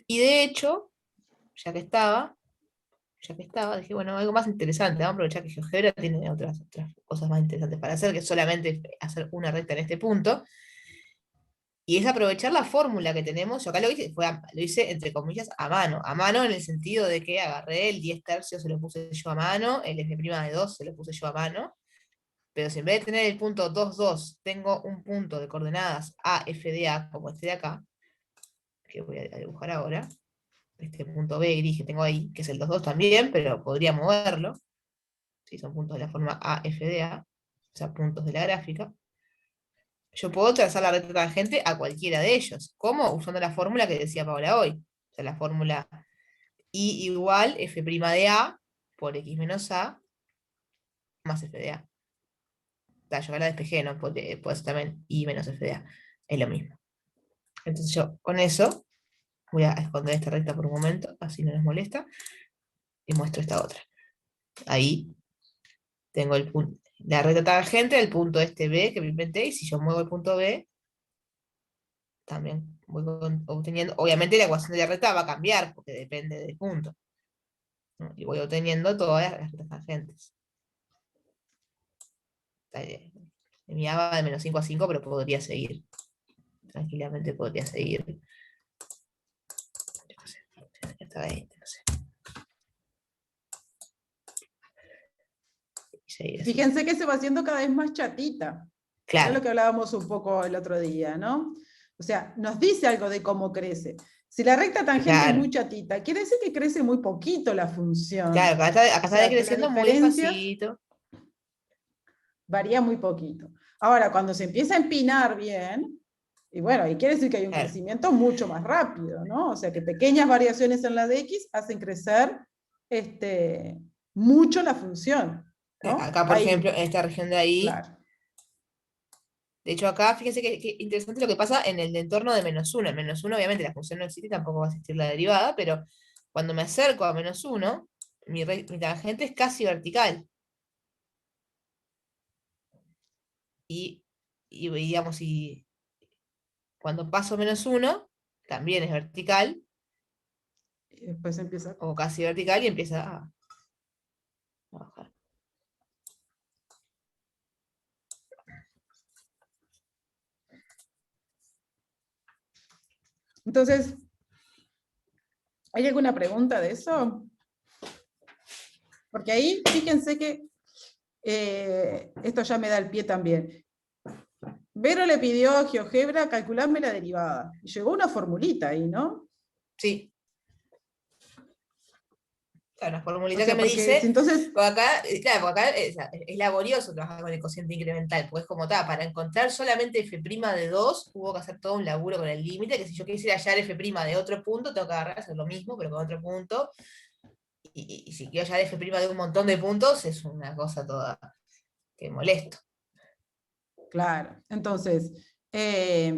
S2: Y de hecho, ya que estaba, dije, bueno, algo más interesante, vamos a aprovechar que GeoGebra tiene otras cosas más interesantes para hacer, que solamente hacer una recta en este punto. Y es aprovechar la fórmula que tenemos. Yo acá lo hice entre comillas a mano en el sentido de que agarré el 10 tercios, se lo puse yo a mano, el f' de 2 se lo puse yo a mano. Pero si en vez de tener el punto 2,2, tengo un punto de coordenadas A, F de A, como este de acá, que voy a dibujar ahora, este punto B gris que tengo ahí, que es el 2, 2 también, pero podría moverlo. ¿Sí? Son puntos de la forma A, F de A, o sea, puntos de la gráfica. Yo puedo trazar la recta tangente a cualquiera de ellos. ¿Cómo? Usando la fórmula que decía Paola hoy. O sea, la fórmula I igual F' de A por X menos A más F de A. O sea, yo acá la despejé, ¿no? Puede ser también I menos F de A. Es lo mismo. Entonces yo con eso voy a esconder esta recta por un momento, así no nos molesta. Y muestro esta otra. Ahí tengo la recta tangente del punto este B que me inventé, y si yo muevo el punto B, también voy obteniendo, obviamente la ecuación de la recta va a cambiar, porque depende del punto, ¿no? Y voy obteniendo todas las rectas tangentes. Mi A va de menos 5 a 5, pero podría seguir. Tranquilamente podría seguir. Yo no sé, hasta 20, no sé. Y seguir así.
S1: Fíjense que se va haciendo cada vez más chatita.
S2: Claro.
S1: Es lo que hablábamos un poco el otro día, ¿no? O sea, nos dice algo de cómo crece. Si la recta tangente es
S2: Claro.
S1: muy chatita, quiere decir que crece muy poquito la función.
S2: Claro, acá
S1: O
S2: está
S1: sea, que las
S2: creciendo muy
S1: diferencias
S2: despacito.
S1: varía muy poquito. Ahora, cuando se empieza a empinar bien, y bueno, ahí quiere decir que hay un
S2: Claro.
S1: crecimiento mucho más rápido, ¿no? O sea, que pequeñas variaciones en la de X hacen crecer mucho la función, ¿no?
S2: Acá, por
S1: Ahí,
S2: ejemplo, en esta región de ahí,
S1: claro.
S2: de hecho acá, fíjense que interesante lo que pasa en el entorno de -1. En -1 obviamente la función no existe, tampoco va a existir la derivada, pero cuando me acerco a -1, mi tangente es casi vertical. Y digamos, cuando paso -1, también es vertical,
S1: Y después empieza.
S2: o casi vertical, y empieza a bajar.
S1: Entonces, ¿hay alguna pregunta de eso? Porque ahí, fíjense que esto ya me da el pie también. Vero le pidió a GeoGebra calcularme la derivada. Y llegó una formulita ahí, ¿no?
S2: Sí. Claro, una formulita
S1: O sea,
S2: que me
S1: porque
S2: dice,
S1: si entonces,
S2: porque acá, claro, porque acá es laborioso trabajar con el cociente incremental, pues como tal, para encontrar solamente f' de 2, hubo que hacer todo un laburo con el límite, que si yo quisiera hallar f' de otro punto, tengo que agarrar, hacer lo mismo, pero con otro punto, y si quiero hallar f' de un montón de puntos, es una cosa toda que molesto.
S1: claro, entonces, ¿será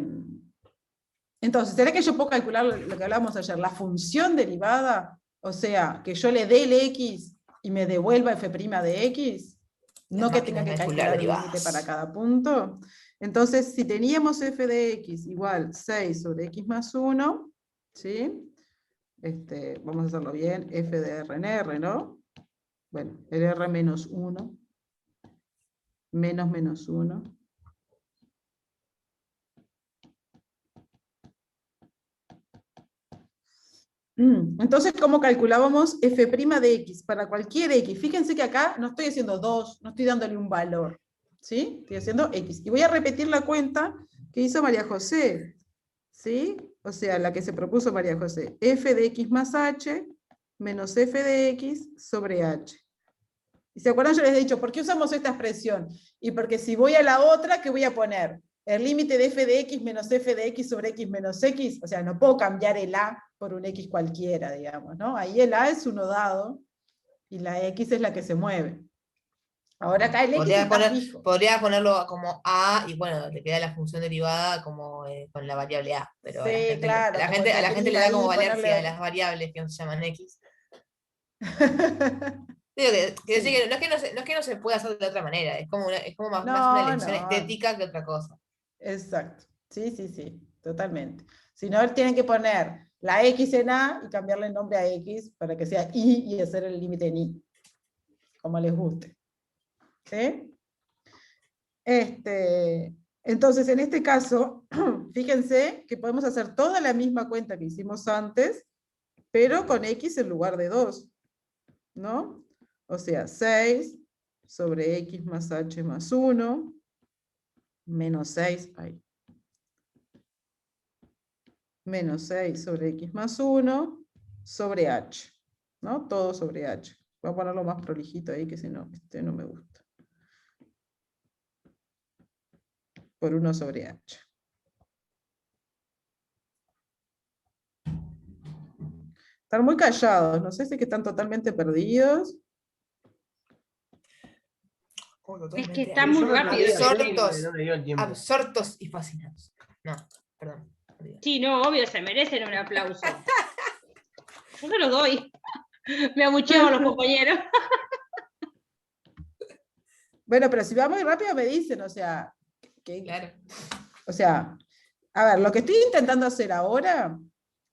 S1: que yo puedo calcular lo que hablábamos ayer, la función derivada? O sea, que yo le dé el x y me devuelva f' de x,
S2: Las
S1: no que
S2: máquinas
S1: tenga que
S2: de calcular
S1: calcular el límite
S2: derivadas.
S1: para cada punto. Entonces, si teníamos f de x igual 6 sobre x más 1, ¿sí? Vamos a hacerlo bien, f de r en r, ¿no? Bueno, el r menos 1, menos 1. Entonces, ¿cómo calculábamos f' de x? Para cualquier x. Fíjense que acá no estoy haciendo 2, no estoy dándole un valor. ¿Sí? Estoy haciendo x. Y voy a repetir la cuenta que hizo María José. ¿Sí? O sea, la que se propuso María José. F de x más h menos f de x sobre h. ¿Y se acuerdan? Yo les he dicho, ¿por qué usamos esta expresión? Y porque si voy a la otra, ¿qué voy a poner? El límite de f de x menos f de x sobre x menos x, o sea, no puedo cambiar el a por un x cualquiera, digamos, ¿no? Ahí el a es uno dado, y la x es la que se mueve. Ahora acá el x está fijo.
S2: Podría ponerlo como a, y bueno, te queda la función derivada como con la variable a, pero
S1: Sí,
S2: a la gente,
S1: claro,
S2: a la
S1: como
S2: gente, a la gente le da
S1: ahí
S2: como valercia de
S1: ponerle...
S2: las variables que no se llaman x. Digo que
S1: Sí.
S2: no es que no se pueda hacer de otra manera, es como, más una
S1: No,
S2: elección
S1: no.
S2: estética que otra cosa.
S1: Exacto. Sí, sí, sí, totalmente. Si no, tienen que poner la x en a y cambiarle el nombre a x para que sea y hacer el límite en y, como les guste. ¿Sí? Entonces, en este caso, fíjense que podemos hacer toda la misma cuenta que hicimos antes, pero con x en lugar de 2, ¿no? O sea, 6 sobre x más h más 1, menos 6, menos 6 sobre x más 1 sobre h, ¿no? Todo sobre h. Voy a ponerlo más prolijito ahí, que si no, este no me gusta. Por 1 sobre h. Están muy callados, no sé si es que están totalmente perdidos.
S6: Es que está muy rápido.
S2: Absortos,
S4: No me dio el tiempo.
S2: absortos y fascinados. No, perdón.
S6: Sí, no, obvio, se merecen un aplauso. Yo se los doy. Me abucheaban los compañeros.
S1: Bueno, pero si va muy rápido me dicen, o sea,
S2: Claro.
S1: o sea, a ver, lo que estoy intentando hacer ahora,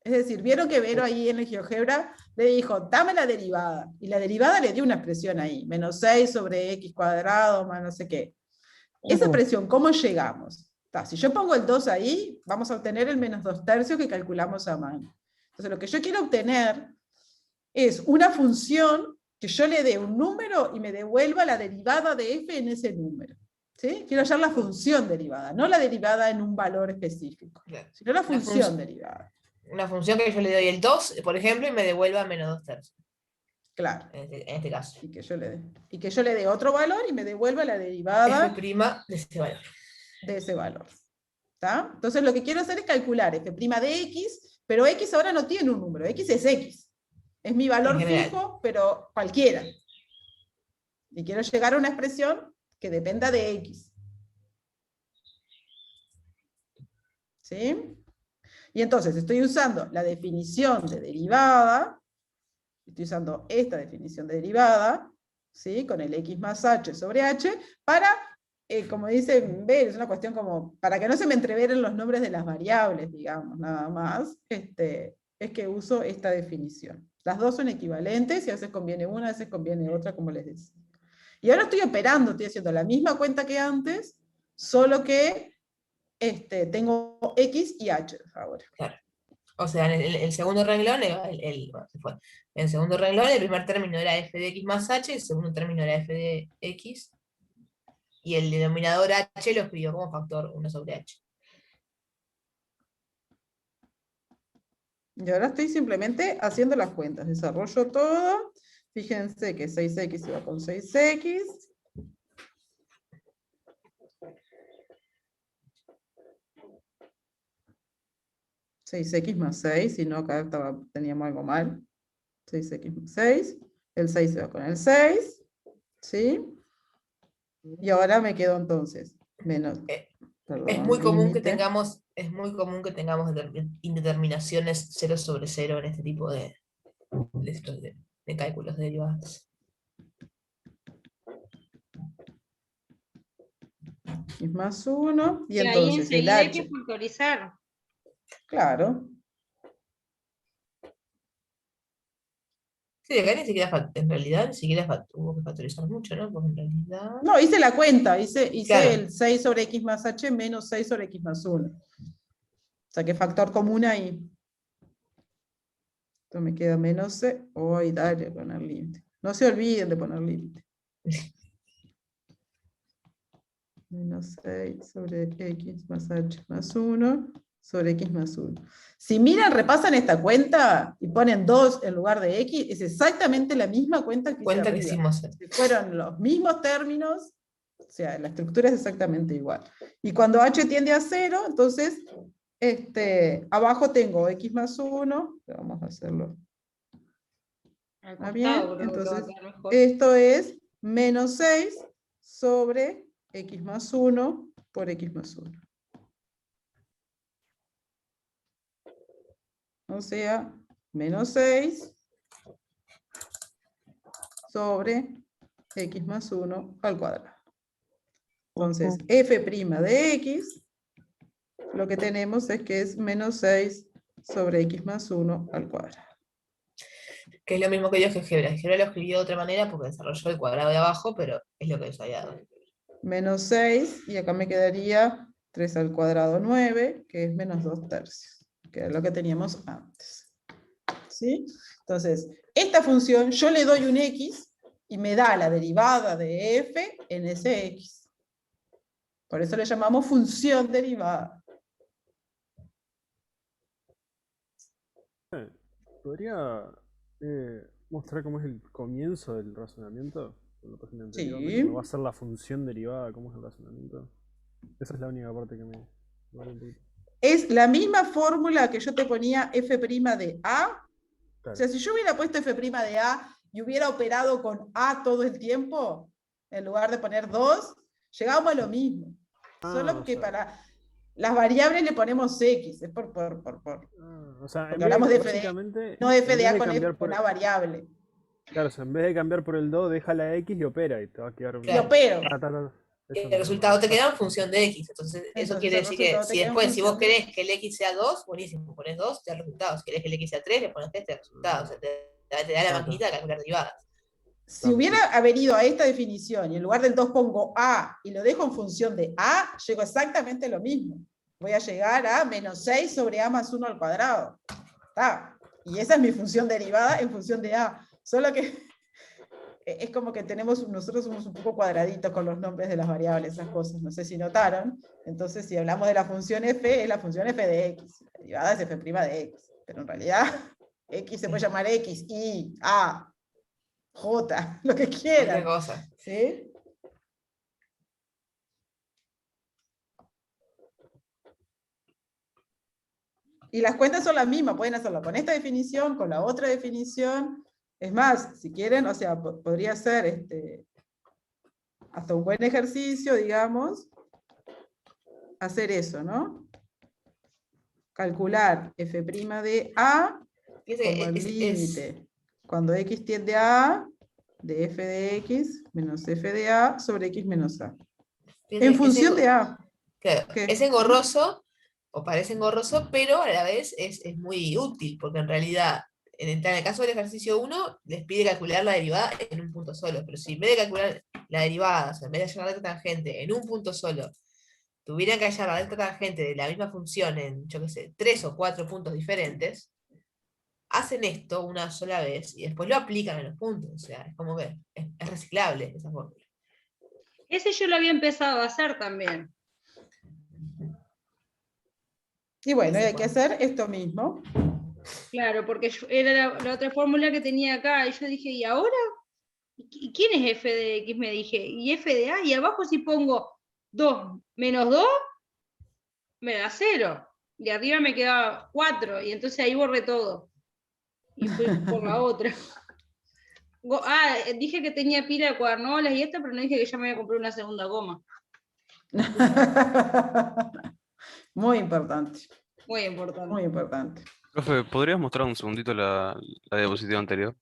S1: es decir, vieron que Vero ahí en el GeoGebra le dijo, dame la derivada, y la derivada le dio una expresión ahí, menos 6 sobre x cuadrado más no sé qué. Esa expresión, ¿cómo llegamos? Si yo pongo el 2 ahí, vamos a obtener el menos 2/3 que calculamos a mano. Entonces lo que yo quiero obtener es una función que yo le dé un número y me devuelva la derivada de f en ese número. ¿Sí? Quiero hallar la función derivada, no la derivada en un valor específico,
S2: Claro.
S1: sino la
S2: La
S1: función
S2: func-
S1: derivada.
S2: Una función que yo le doy el 2, por ejemplo, y me devuelva menos 2/3.
S1: Claro.
S2: En este caso.
S1: Y que yo le dé otro valor y me devuelva la derivada
S2: F' de ese valor.
S1: de ese valor. ¿Está? Entonces lo que quiero hacer es calcular f' de x, pero x ahora no tiene un número, x es x. Es mi valor
S2: En general.
S1: fijo, pero cualquiera. Y quiero llegar a una expresión que dependa de x. ¿Sí? Y entonces estoy usando la definición de derivada, estoy usando esta definición de derivada, ¿sí? Con el x más h sobre h, para, como dice Ver, es una cuestión como, para que no se me entreveren los nombres de las variables, digamos, nada más, es que uso esta definición. Las dos son equivalentes, y a veces conviene una, a veces conviene otra, como les decía. Y ahora estoy operando, estoy haciendo la misma cuenta que antes, solo que tengo x y h ahora.
S2: Claro. O sea, en el segundo renglón, bueno, se fue. En el segundo renglón, el primer término era f de x más h, el segundo término era f de x, y el denominador h lo escribió como factor 1 sobre h.
S1: Y ahora estoy simplemente haciendo las cuentas. Desarrollo todo. Fíjense que 6x se va con 6x. (6x más 6), si no acá teníamos algo mal. 6x más 6. El 6 se va con el 6. ¿Sí? Y ahora me quedo entonces menos. Perdón,
S2: Es muy común que
S1: límite.
S2: tengamos indeterminaciones 0 sobre 0 en este tipo de cálculos de derivadas.
S1: Es más 1. Y
S6: Y ahí
S1: entonces el
S6: enseguida hay que
S1: h.
S6: factorizar.
S1: Claro.
S2: Sí, acá ni siquiera, en realidad, ni siquiera hubo que factorizar mucho, ¿no? Porque en realidad.
S1: No, hice la cuenta. Hice
S2: Claro.
S1: el 6 sobre x más h menos 6 sobre x más 1. O sea, que factor común ahí. Esto me queda menos c. Hoy dale, poner límite. No se olviden de poner límite. Menos 6 sobre x más h más 1 sobre x más 1. Si miran, repasan esta cuenta y ponen 2 en lugar de x, es exactamente la misma cuenta que hice
S2: Cuenta que
S1: arriba.
S2: hicimos.
S1: Fueron los mismos términos, o sea, la estructura es exactamente igual. Y cuando h tiende a 0, entonces, abajo tengo x más 1, vamos a hacerlo.
S6: Al
S1: Bien,
S6: costado, creo que va a
S1: entonces,
S6: quedar mejor.
S1: esto es menos 6 sobre x más 1 por x más 1. O sea, menos 6 sobre x más 1 al cuadrado. Entonces, f' de x, lo que tenemos es que es menos 6 sobre x más 1 al cuadrado.
S2: Que es lo mismo que dio GeoGebra. GeoGebra lo escribió de otra manera porque desarrolló el cuadrado de abajo, pero es lo que les había dado.
S1: Menos 6, y acá me quedaría 3 al cuadrado 9, que es menos 2/3, que es lo que teníamos antes. ¿Sí? Entonces, esta función yo le doy un x y me da la derivada de f en ese x. Por eso le llamamos función derivada.
S5: ¿Podría mostrar cómo es el comienzo del razonamiento? En la página anterior,
S1: Sí.
S5: cuando va a ser la función derivada, ¿cómo es el razonamiento? Esa es la única parte que me vale un poquito.
S1: Es la misma fórmula que yo te ponía f' de A. O
S5: Claro.
S1: sea, si yo hubiera puesto f' de A y hubiera operado con A todo el tiempo, en lugar de poner 2, llegábamos a lo mismo. Solo
S5: o
S1: que
S5: sea,
S1: para las variables le ponemos X. Es por
S5: o sea,
S1: porque hablamos de f de
S5: básicamente,
S1: no f
S5: en
S1: de
S5: vez
S1: A
S5: de
S1: con,
S5: cambiar
S1: con A variable.
S5: Claro, o sea, en vez de cambiar por el 2, deja la X y opera y te va a quedar un...
S1: Y opero.
S5: Eso
S2: El resultado te queda en función de X. Entonces, eso
S1: Entonces,
S2: quiere
S1: el
S2: decir que
S1: resultado te
S2: si
S1: queda en
S2: después, si vos
S1: función de-
S2: querés que el X sea 2, buenísimo, pones 2, te da el resultado. Si querés que el X sea 3, le pones 3, te da el resultado. O sea, te da la maquinita de calcular derivadas.
S1: Si hubiera haber ido a esta definición y en lugar del 2 pongo A y lo dejo en función de A, llego exactamente a lo mismo. Voy a llegar a menos 6 sobre A más 1 al cuadrado. Está. Y esa es mi función derivada en función de A. Solo que es como que nosotros somos un poco cuadraditos con los nombres de las variables, esas cosas. No sé si notaron. Entonces, si hablamos de la función f, es la función f de x. La derivada es f' de x. Pero en realidad, x se puede llamar x, y, a, j, lo que
S2: Cualquier
S1: quieran.
S2: cosa.
S1: ¿Sí? Y las cuentas son las mismas, pueden hacerlo con esta definición, con la otra definición. Es más, si quieren, o sea, podría ser hasta un buen ejercicio, digamos, hacer eso, ¿no? Calcular f' de A como el límite, cuando x tiende a A, de f de x menos f de A sobre x menos A. En función de A.
S2: Claro,
S1: ¿Qué?
S2: es engorroso, o parece engorroso, pero a la vez es muy útil, porque en realidad, en el caso del ejercicio 1, les pide calcular la derivada en un punto solo, pero si en vez de calcular la derivada, o sea, en vez de hallar la recta tangente en un punto solo, tuvieran que hallar la recta tangente de la misma función en, yo qué sé, 3 o 4 puntos diferentes, hacen esto una sola vez y después lo aplican a los puntos, o sea, es como que es reciclable esa fórmula.
S6: Ese yo lo había empezado a hacer también.
S1: Y bueno, hay que hacer esto mismo.
S6: Claro, porque era la otra fórmula que tenía acá, y yo dije, ¿y ahora? ¿Y quién es f de x? Me dije, y f de a, y abajo si pongo 2 menos 2, me da 0. Y arriba me quedaba 4, y entonces ahí borré todo. Y fui por la otra. Dije que tenía pila de cuadernolas y esta, pero no dije que ya me había comprado una segunda goma.
S1: Muy importante.
S6: Muy importante.
S1: Muy importante.
S9: Profe, ¿podrías mostrar un segundito la diapositiva anterior?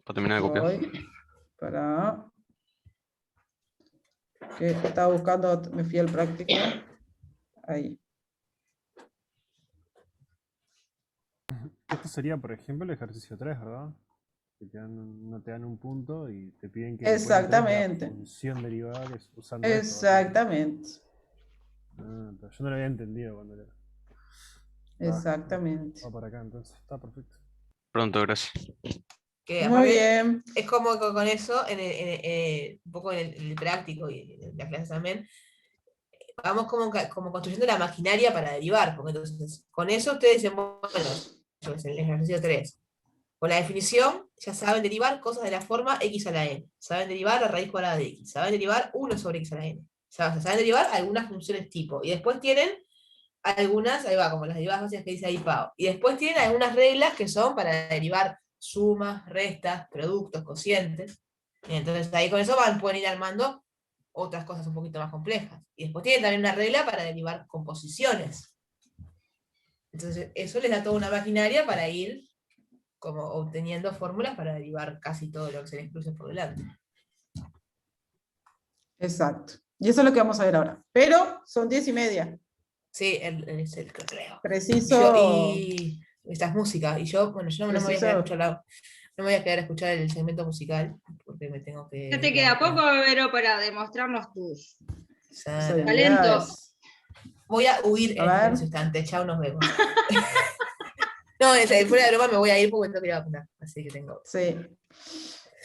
S9: Para terminar de copiar.
S1: Voy para... que estaba buscando, me fui al práctico. Ahí.
S5: Esto sería, por ejemplo, el ejercicio 3, ¿verdad? Que no te dan un punto y te piden que
S1: Exactamente.
S5: la función derivada que es usando
S1: Exactamente.
S5: esto. Pero yo no lo había entendido cuando era.
S1: Exactamente.
S5: Va para acá, entonces está perfecto.
S9: Pronto, gracias.
S2: Que
S1: Muy bien.
S2: es como con eso, un poco en el práctico y en las clases también, vamos como construyendo la maquinaria para derivar, porque entonces con eso ustedes dicen, bueno, yo es el ejercicio 3. Con la definición ya saben derivar cosas de la forma x a la n, saben derivar la raíz cuadrada de x, saben derivar 1 sobre x a la n, saben derivar algunas funciones tipo, y después tienen algunas, ahí va, como las derivadas básicas que dice ahí Pau, y después tienen algunas reglas que son para derivar sumas, restas, productos, cocientes, y entonces ahí con eso pueden ir armando otras cosas un poquito más complejas. Y después tienen también una regla para derivar composiciones. Entonces eso les da toda una maquinaria para ir como obteniendo fórmulas para derivar casi todo lo que se les cruce por delante.
S1: Exacto. Y eso es lo que vamos a ver ahora. Pero son 10:30.
S2: Sí, es el creo.
S1: Preciso.
S2: Y esta es música. Y yo, bueno, yo no me voy a quedar a escuchar no me voy a quedar a escuchar el segmento musical, porque me tengo que...
S6: Ya te queda poco, Vero, para demostrarnos tus
S1: talentos.
S2: Voy a huir en este instante. Chao, nos vemos. No, fuera de broma me voy a ir porque tengo que ir a vacunar. Así que tengo...
S1: Sí.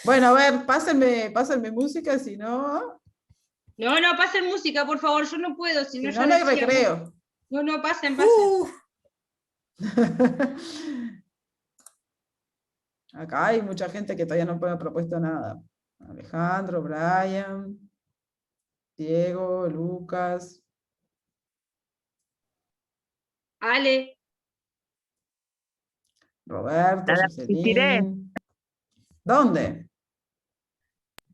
S1: Bueno, a ver, pásenme música, si no...
S6: No, pasen música, por favor, yo no puedo. Si no,
S1: no hay recreo.
S6: No, pasen.
S1: Acá hay mucha gente que todavía no me ha propuesto nada. Alejandro, Brian, Diego, Lucas.
S6: Ale,
S1: Roberto,
S3: La resistiré.
S1: Jocelyn. ¿Dónde?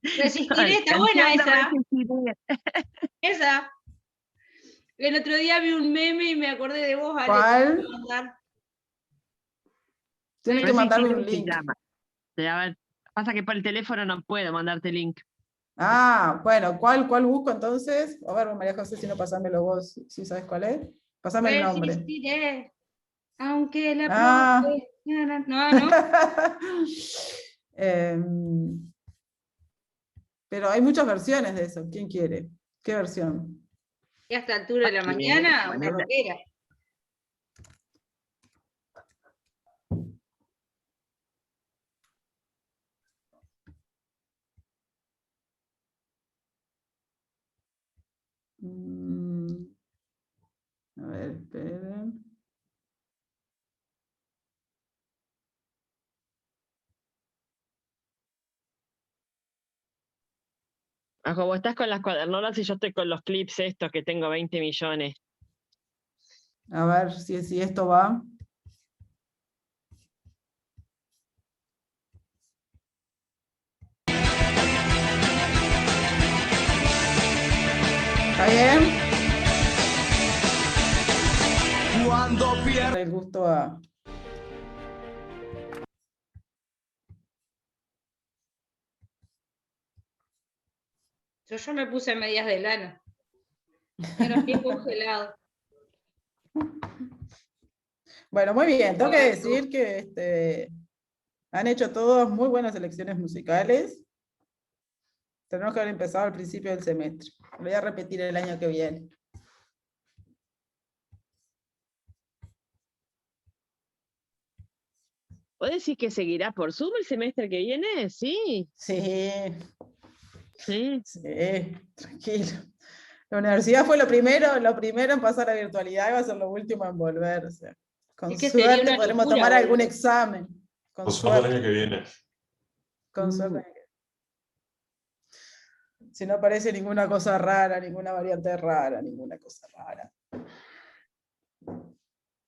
S6: resistiré, está buena
S3: Canción de
S6: esa.
S3: resistiré.
S6: Esa. El otro día vi un meme y me acordé de vos, Ale.
S1: ¿Cuál?
S6: Te voy a mandar.
S1: Tienes que mandarme un
S3: Resistiré se
S1: link.
S3: llama. A ver, pasa que por el teléfono no puedo mandarte link.
S1: Ah, bueno, ¿cuál busco entonces? A ver, María José, si no, pasámelo vos, si sabes cuál es. Pasame el nombre.
S6: Resistiré, aunque la
S1: Ah.
S6: profe- No.
S1: Pero hay muchas versiones de eso. ¿Quién quiere? ¿Qué versión?
S6: Y a esta altura de la mañana, una
S3: Ponele.
S6: rockera.
S1: A ver, esperen.
S3: Ojo, vos estás con las cuadernolas y yo estoy con los clips estos que tengo 20 millones.
S1: A ver si esto va. ¿Está bien?
S10: Cuando pierdo
S1: El gusto a...
S6: Yo me puse medias de lana. Tengo los pies congelados.
S1: Bueno, muy bien. Tengo que decir que han hecho todos muy buenas elecciones musicales. Tenemos que haber empezado al principio del semestre. Lo voy a repetir el año que viene.
S3: ¿Vos decís que seguirá por Zoom el semestre que viene? Sí.
S1: Sí,
S3: Sí.
S1: sí, tranquilo. La universidad fue lo primero en pasar a virtualidad y va a ser lo último en volver. O sea, con
S6: Es que sería
S1: suerte
S6: una
S1: podremos
S6: locura
S1: tomar algún
S6: volver.
S1: examen. Con
S7: Por supuesto el
S1: suerte.
S7: año que viene.
S1: Con suerte. Si no aparece ninguna cosa rara, ninguna variante rara, ninguna cosa rara.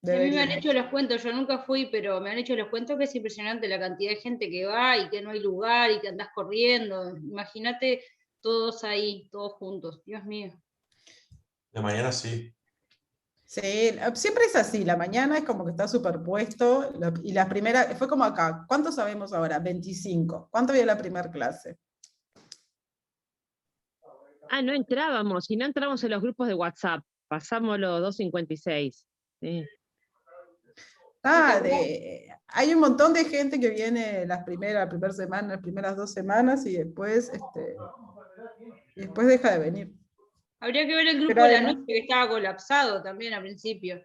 S6: Sí, a mí me han
S1: Debería.
S6: hecho los cuentos, yo nunca fui, pero me han hecho los cuentos que es impresionante la cantidad de gente que va y que no hay lugar y que andás corriendo. Imagínate todos ahí, todos juntos. Dios mío.
S7: De mañana sí.
S1: Sí, siempre es así, la mañana es como que está superpuesto, y la primera, fue como acá, ¿cuántos sabemos ahora? 25. ¿Cuánto había la primera clase?
S3: Ah, no entrábamos, y no entramos en los grupos de WhatsApp. Pasamos los 256. Sí.
S1: Hay un montón de gente que viene la primera semana, las primeras 2 semanas, y después deja de venir.
S6: Habría que ver el grupo
S1: Pero
S6: de la
S1: además-
S6: noche que estaba colapsado también al principio.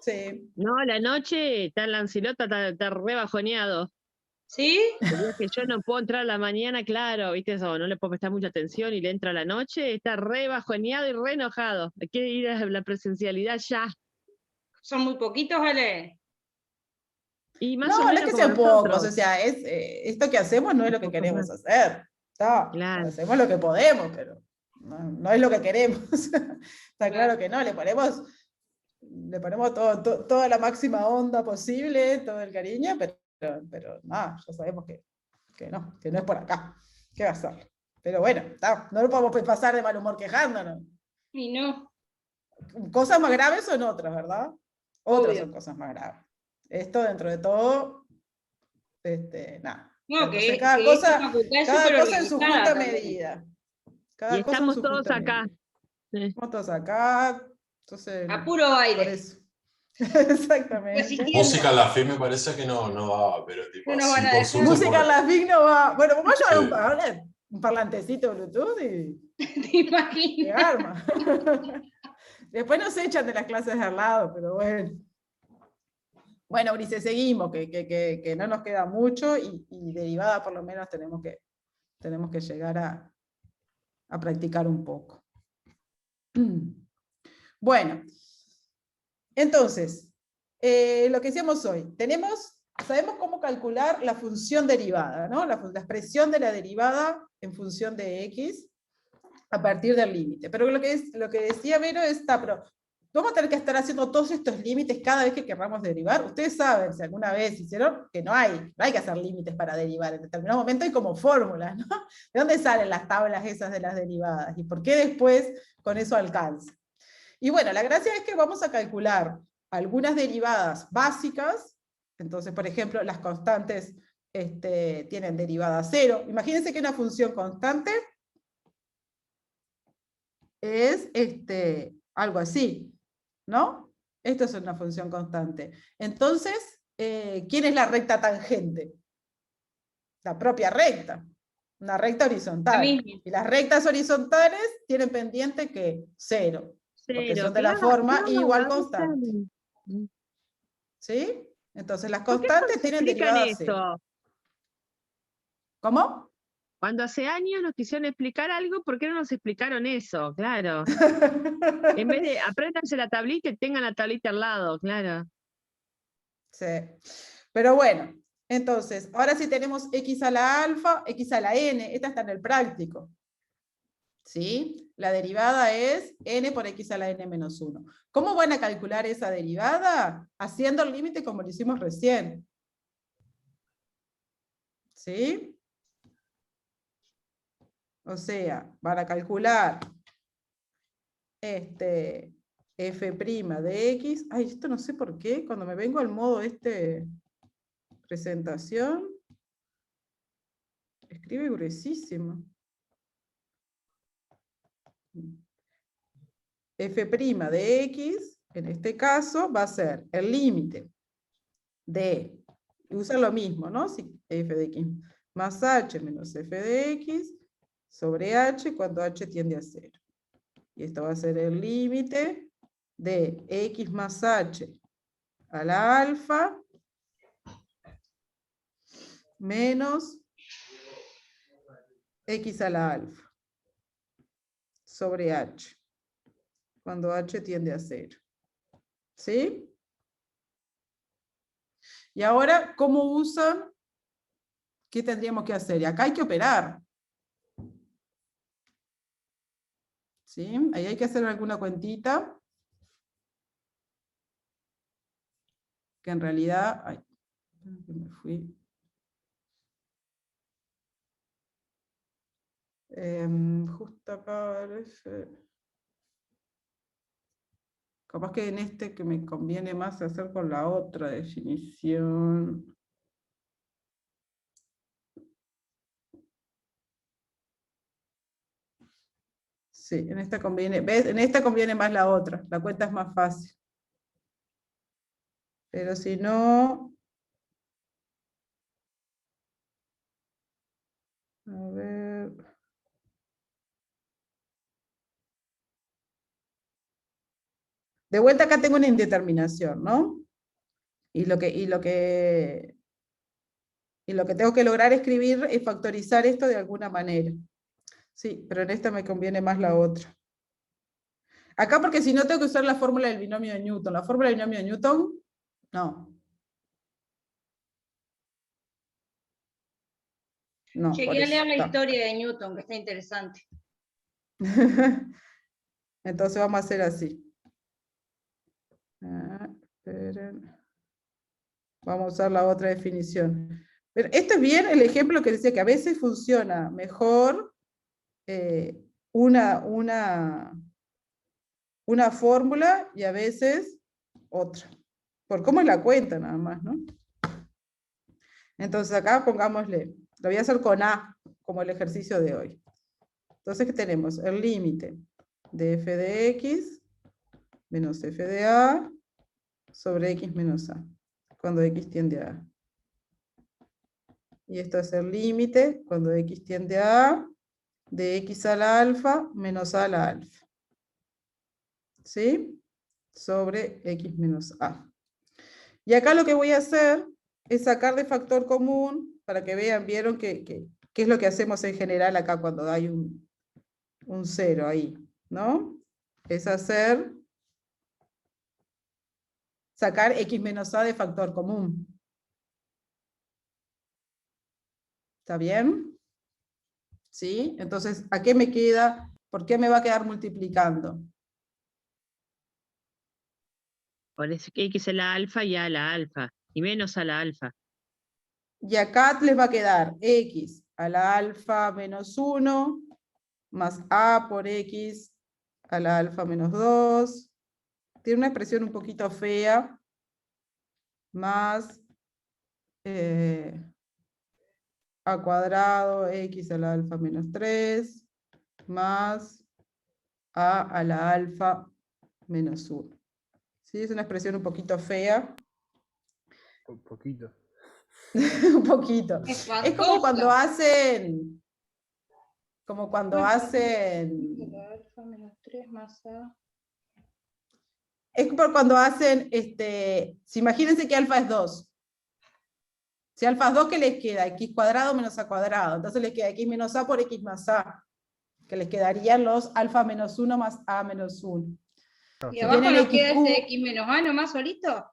S1: Sí.
S3: No, la noche está en Lancilota, está re bajoneado.
S6: ¿Sí?
S3: El día que yo no puedo entrar a la mañana, claro, viste eso, no le puedo prestar mucha atención y le entra a la noche, está re bajoneado y re enojado. Quiere ir a la presencialidad ya.
S6: ¿Son muy poquitos, Ale?
S3: Y más
S1: No,
S3: o
S1: no
S3: menos
S1: es que
S3: como
S1: sean pocos,
S3: nosotros.
S1: o sea, esto que hacemos no es lo que queremos hacer. Está,
S3: Claro.
S1: hacemos lo que podemos, pero no es lo que queremos. Está claro que no, le ponemos toda la máxima onda posible, todo el cariño, pero nada, ya sabemos que no es por acá. ¿Qué va a ser? Pero bueno, no lo podemos pasar de mal humor quejándonos.
S6: Y no.
S1: Cosas más graves son otras, ¿verdad? Otras
S6: Obvio.
S1: son cosas más graves. Esto, dentro de todo, nada.
S6: No,
S1: Entonces,
S6: que
S1: cada
S6: esta facultad es súper
S1: cosa en su
S6: organizada
S1: justa
S6: también.
S1: medida.
S3: Y
S1: Cada cosa en
S3: estamos
S1: su
S3: todos
S1: justa
S3: acá.
S1: medida.
S3: Sí.
S1: Estamos todos acá. Entonces,
S6: A puro
S1: por
S6: baile.
S1: eso. Exactamente.
S6: Resistiendo.
S7: Música en la FIM me parece que no daba, pero tipo
S6: No nos
S7: así
S6: van a
S7: por
S6: dejar.
S7: Zoom.
S1: Música en la FIC no va. Bueno, vamos a llevar
S7: Sí.
S1: un parlantecito Bluetooth y
S6: ¿Te imaginas?
S1: se arma. Después nos echan de las clases de al lado, pero bueno. Bueno, Ulises, seguimos, que no nos queda mucho y derivada por lo menos tenemos que llegar a practicar un poco. Bueno, entonces, lo que hicimos hoy, tenemos sabemos cómo calcular la función derivada, ¿no? La expresión de la derivada en función de x a partir del límite. Pero lo que decía Vero pero vamos a tener que estar haciendo todos estos límites cada vez que queramos derivar. Ustedes saben, si alguna vez hicieron, que no hay que hacer límites para derivar. En determinado momento hay como fórmulas, ¿no? ¿De dónde salen las tablas esas de las derivadas? ¿Y por qué después con eso alcanza? Y bueno, la gracia es que vamos a calcular algunas derivadas básicas. Entonces, por ejemplo, las constantes tienen derivada cero. Imagínense que una función constante es algo así, ¿no? Esto es una función constante. Entonces, ¿quién es la recta tangente? La propia recta. Una recta horizontal. Y las rectas horizontales tienen pendiente que cero. Porque son de la forma igual constante. ¿Sí? Entonces las constantes tienen derivada cero. ¿Cómo?
S3: Cuando hace años nos quisieron explicar algo, ¿por qué no nos explicaron eso? Claro. En vez de apréndanse la tablita y tengan la tablita al lado, claro.
S1: Sí. Pero bueno, entonces, ahora sí tenemos x a la alfa, x a la n, esta está en el práctico. ¿Sí? La derivada es n por x a la n menos 1. ¿Cómo van a calcular esa derivada? Haciendo el límite como lo hicimos recién. ¿Sí? O sea, van a calcular f' de x. Ay, esto no sé por qué, cuando me vengo al modo presentación, escribe gruesísimo. F' de x, en este caso, va a ser el límite de, usa lo mismo, ¿no? Si f de x más h menos f de x sobre h cuando h tiende a 0. Y esto va a ser el límite de x más h a la alfa menos x a la alfa sobre h cuando h tiende a 0. ¿Sí? Y ahora, ¿cómo usan? ¿Qué tendríamos que hacer? Y acá hay que operar. ¿Sí? Ahí hay que hacer alguna cuentita. Que en realidad... Ay, me fui. Justo acá... Capaz que en este que me conviene más hacer con la otra definición. Sí, en esta conviene, ¿ves? En esta conviene más la otra, la cuenta es más fácil. Pero si no... A ver... De vuelta acá tengo una indeterminación, ¿no? Y lo que tengo que lograr escribir es factorizar esto de alguna manera. Sí, pero en esta me conviene más la otra. Acá porque si no tengo que usar la fórmula del binomio de Newton. La fórmula del binomio de Newton, no. No,
S6: Llegué a leer la historia de Newton, que está interesante.
S1: Entonces vamos a hacer así. Esperen. Vamos a usar la otra definición. Pero esto es bien el ejemplo que decía que a veces funciona mejor una fórmula y a veces otra. Por cómo es la cuenta nada más, ¿no? Entonces acá pongámosle, lo voy a hacer con A, como el ejercicio de hoy. Entonces, ¿qué tenemos? El límite de f de x menos f de a sobre x menos a, cuando x tiende a A. Y esto es el límite, cuando x tiende a A, de x a la alfa menos a la alfa. ¿Sí? Sobre x menos a. Y acá lo que voy a hacer es sacar de factor común, para que vean, vieron qué es lo que hacemos en general acá cuando hay un 0 ahí, ¿no? Es sacar x menos a de factor común. ¿Está bien? ¿Sí? Entonces, ¿a qué me queda? ¿Por qué me va a quedar multiplicando?
S3: Por eso que X a la alfa y A a la alfa. Y menos a la alfa.
S1: Y acá les va a quedar X a la alfa menos 1 más A por X a la alfa menos 2. Tiene una expresión un poquito fea. Más A cuadrado X a la alfa menos 3 más A la alfa menos 1. ¿Sí? Es una expresión un poquito fea.
S5: Un poquito.
S1: Un poquito. Es como cuando hacen... Como cuando hacen...
S6: Alfa menos 3 más A.
S1: Es por cuando hacen... si imagínense que alfa es 2. Si alfa es 2, ¿qué les queda? X cuadrado menos A cuadrado. Entonces les queda X menos A por X más A. Que les quedarían los alfa menos 1 más A menos 1.
S6: ¿Y abajo nos queda este X menos A nomás solito?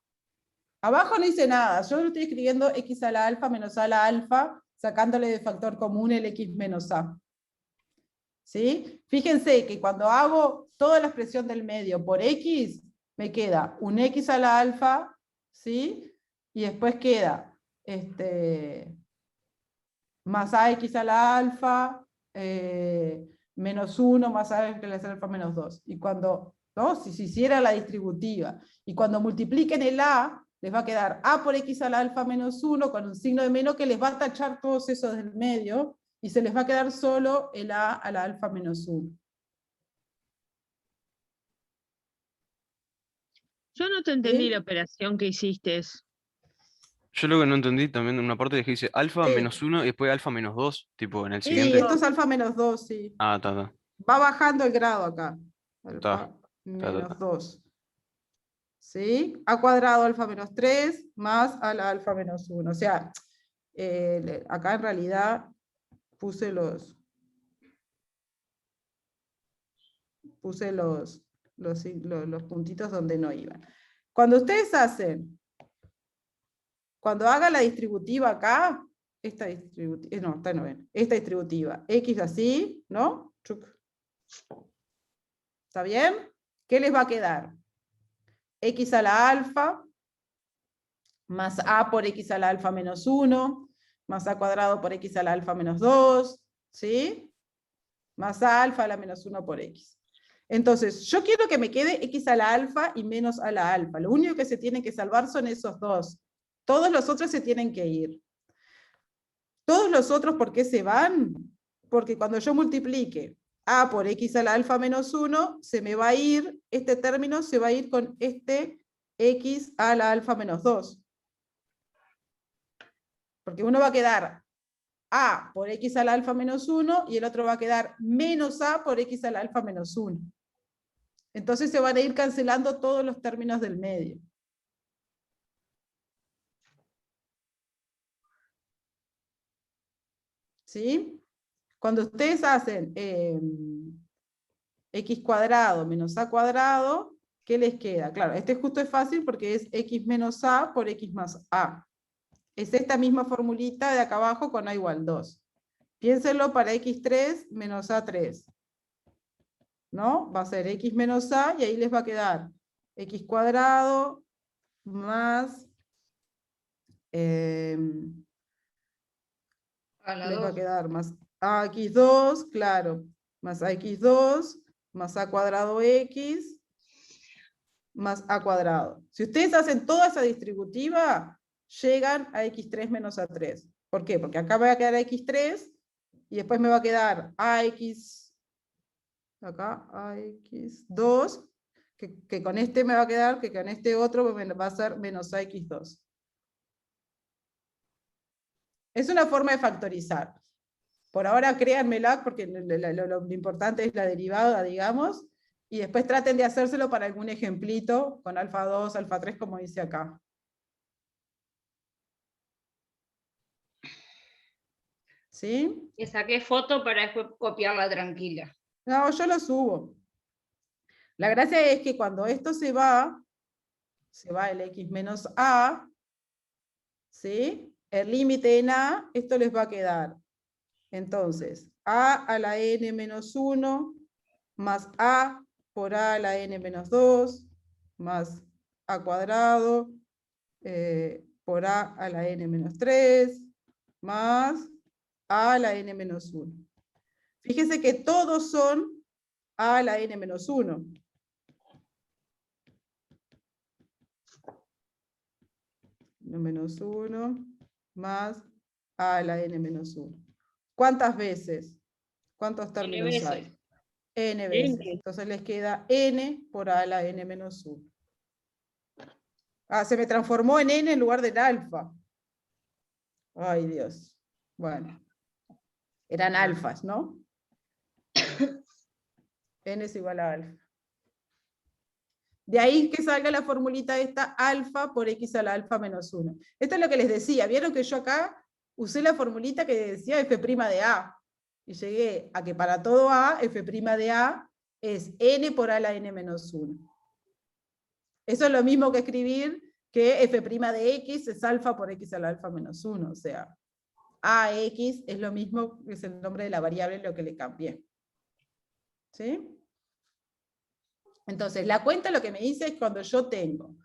S1: Abajo no hice nada. Yo lo estoy escribiendo X a la alfa menos A a la alfa, sacándole de factor común el X menos A. ¿Sí? Fíjense que cuando hago toda la expresión del medio por X, me queda un X a la alfa, ¿sí? Y después queda más AX a la alfa, menos 1 más A a la alfa menos 2. Y cuando, ¿no? Si se hiciera la distributiva, y cuando multipliquen el A, les va a quedar A por X a la alfa menos 1 con un signo de menos que les va a tachar todos esos del medio, y se les va a quedar solo el A a la alfa menos 1.
S3: Yo no te entendí
S1: ¿Sí?
S3: la operación que hiciste.
S9: Yo lo que no entendí también en una parte es que dice alfa
S1: Sí.
S9: menos 1 y después alfa menos 2, tipo en el
S1: Sí,
S9: siguiente.
S1: esto es alfa menos 2, sí.
S9: Ah, está.
S1: Va bajando el grado acá.
S9: Está,
S1: Alfa
S9: está.
S1: menos 2. ¿Sí? A cuadrado alfa menos 3 más a la alfa menos 1. O sea, acá en realidad puse los puntitos donde no iban. Cuando ustedes hacen, cuando haga la distributiva acá, esta distributiva, no, está novena, esta distributiva, X así, ¿no? Chuc. ¿Está bien? ¿Qué les va a quedar? X a la alfa más A por X a la alfa menos 1, más A cuadrado por X a la alfa menos 2, ¿sí? Más A alfa a la menos 1 por X. Entonces, yo quiero que me quede X a la alfa y menos a la alfa. Lo único que se tiene que salvar son esos dos. Todos los otros se tienen que ir. Todos los otros, ¿por qué se van? Porque cuando yo multiplique A por X a la alfa menos 1, se me va a ir, este término se va a ir con este X a la alfa menos 2. Porque uno va a quedar A por X a la alfa menos 1 y el otro va a quedar menos A por X a la alfa menos 1. Entonces se van a ir cancelando todos los términos del medio. ¿Sí? Cuando ustedes hacen X cuadrado menos A cuadrado, ¿qué les queda? Claro, este justo es fácil porque es X menos A por X más A. Es esta misma formulita de acá abajo con A igual 2. Piénsenlo para X3 menos A3. ¿No? Va a ser X menos A y ahí les va a quedar X cuadrado más... les va a quedar más AX2, claro, más AX2, más A cuadrado X, más A cuadrado. Si ustedes hacen toda esa distributiva, llegan a X3 menos A3. ¿Por qué? Porque acá me va a quedar X3 y después me va a quedar AX, acá AX2, que con este me va a quedar, que con este otro va a ser menos AX2. Es una forma de factorizar. Por ahora créanmela porque lo importante es la derivada, digamos, y después traten de hacérselo para algún ejemplito con alfa 2, alfa 3, como dice acá. ¿Sí?
S6: Le saqué foto para después copiarla tranquila.
S1: No, yo lo subo. La gracia es que cuando esto se va el X menos A, ¿sí? El límite en A, esto les va a quedar Entonces, a a la n menos 1 más a por a a la n menos 2 más a cuadrado por a a la n menos 3 más a la n menos 1. Fíjese que todos son a la n menos 1. N menos 1 más a la n menos 1. ¿Cuántas veces? ¿Cuántos términos
S6: veces.
S1: hay? N veces.
S3: N.
S1: Entonces les queda n por a la n menos 1. Ah, se me transformó en n en lugar del alfa. Ay, Dios. Bueno. Eran alfas, ¿no? N es igual a alfa. De ahí que salga la formulita esta, alfa por x a la alfa menos 1. Esto es lo que les decía. Vieron que yo acá usé la formulita que decía f' de a. Y llegué a que para todo a, f' de a es n por a la n menos 1. Eso es lo mismo que escribir que f' de x es alfa por x a la alfa menos 1. O sea, ax es lo mismo, que es el nombre de la variable lo que le cambié. ¿Sí? Entonces, la cuenta lo que me dice es cuando yo tengo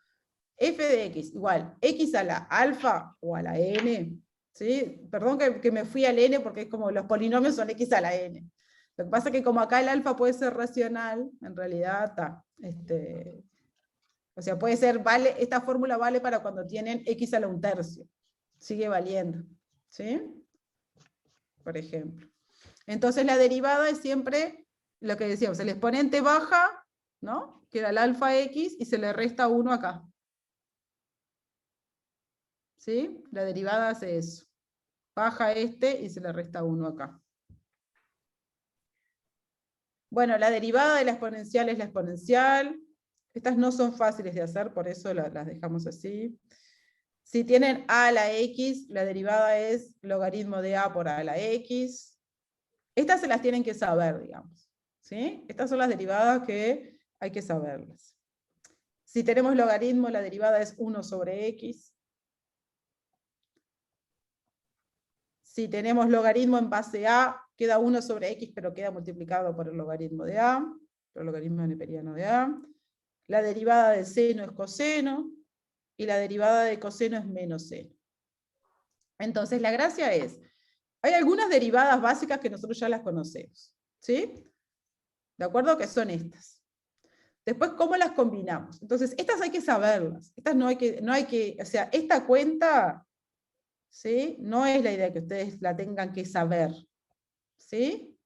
S1: f de x igual x a la alfa o a la n, ¿sí? Perdón que me fui al n porque es como los polinomios son x a la n. Lo que pasa es que como acá el alfa puede ser racional, en realidad está. O sea, puede ser, esta fórmula vale para cuando tienen x a la 1/3. Sigue valiendo. ¿Sí? Por ejemplo. Entonces la derivada es siempre lo que decíamos, el exponente baja, ¿no? Que era el alfa x, y se le resta 1 acá. ¿Sí? La derivada hace eso. Baja este y se le resta 1 acá. Bueno, la derivada de la exponencial es la exponencial. Estas no son fáciles de hacer, por eso las dejamos así. Si tienen a a la x, la derivada es logaritmo de a por a a la x. Estas se las tienen que saber, digamos. ¿Sí? Estas son las derivadas que hay que saberlas. Si tenemos logaritmo, la derivada es 1 sobre x. Si tenemos logaritmo en base a, queda 1 sobre x, pero queda multiplicado por el logaritmo de a, por el logaritmo neperiano de a. La derivada de seno es coseno, y la derivada de coseno es menos seno. Entonces, la gracia es, hay algunas derivadas básicas que nosotros ya las conocemos, ¿sí? ¿De acuerdo? Que son estas. Después, ¿cómo las combinamos? Entonces, estas hay que saberlas. Estas no hay que, o sea, esta cuenta, ¿sí? No es la idea que ustedes la tengan que saber, ¿sí?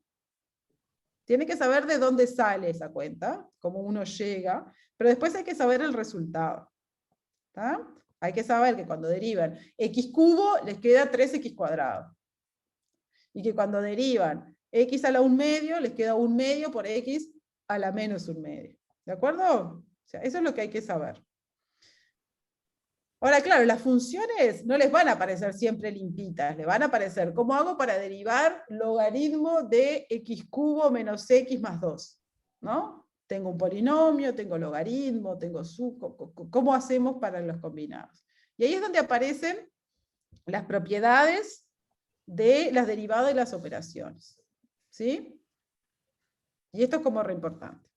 S1: Tienen que saber de dónde sale esa cuenta, cómo uno llega, pero después hay que saber el resultado. ¿Tá? Hay que saber que cuando derivan x cubo, les queda 3x cuadrado. Y que cuando derivan x a la 1/2, les queda 1/2 por x a la menos 1/2. ¿De acuerdo? O sea, eso es lo que hay que saber. Ahora, claro, las funciones no les van a aparecer siempre limpitas, les van a aparecer, ¿cómo hago para derivar logaritmo de x cubo menos x más 2? ¿No? Tengo un polinomio, tengo logaritmo, tengo ¿cómo hacemos para los combinados? Y ahí es donde aparecen las propiedades de las derivadas de las operaciones. ¿Sí? Y esto es como re importante.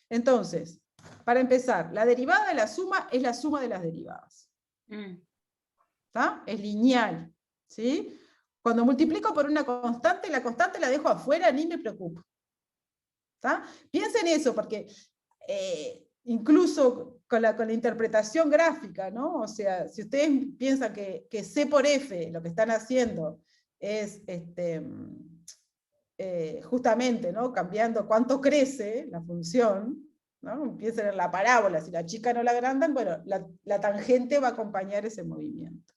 S1: Entonces, para empezar, la derivada de la suma es la suma de las derivadas. ¿Está? Es lineal. ¿Sí? Cuando multiplico por una constante, la constante la dejo afuera, ni me preocupo. ¿Está? Piensen eso, porque incluso con la interpretación gráfica, ¿no? O sea, si ustedes piensan que C por F lo que están haciendo es justamente, ¿no? Cambiando cuánto crece la función, ¿no? Piensen en la parábola, si la chica no la agrandan, bueno, la tangente va a acompañar ese movimiento.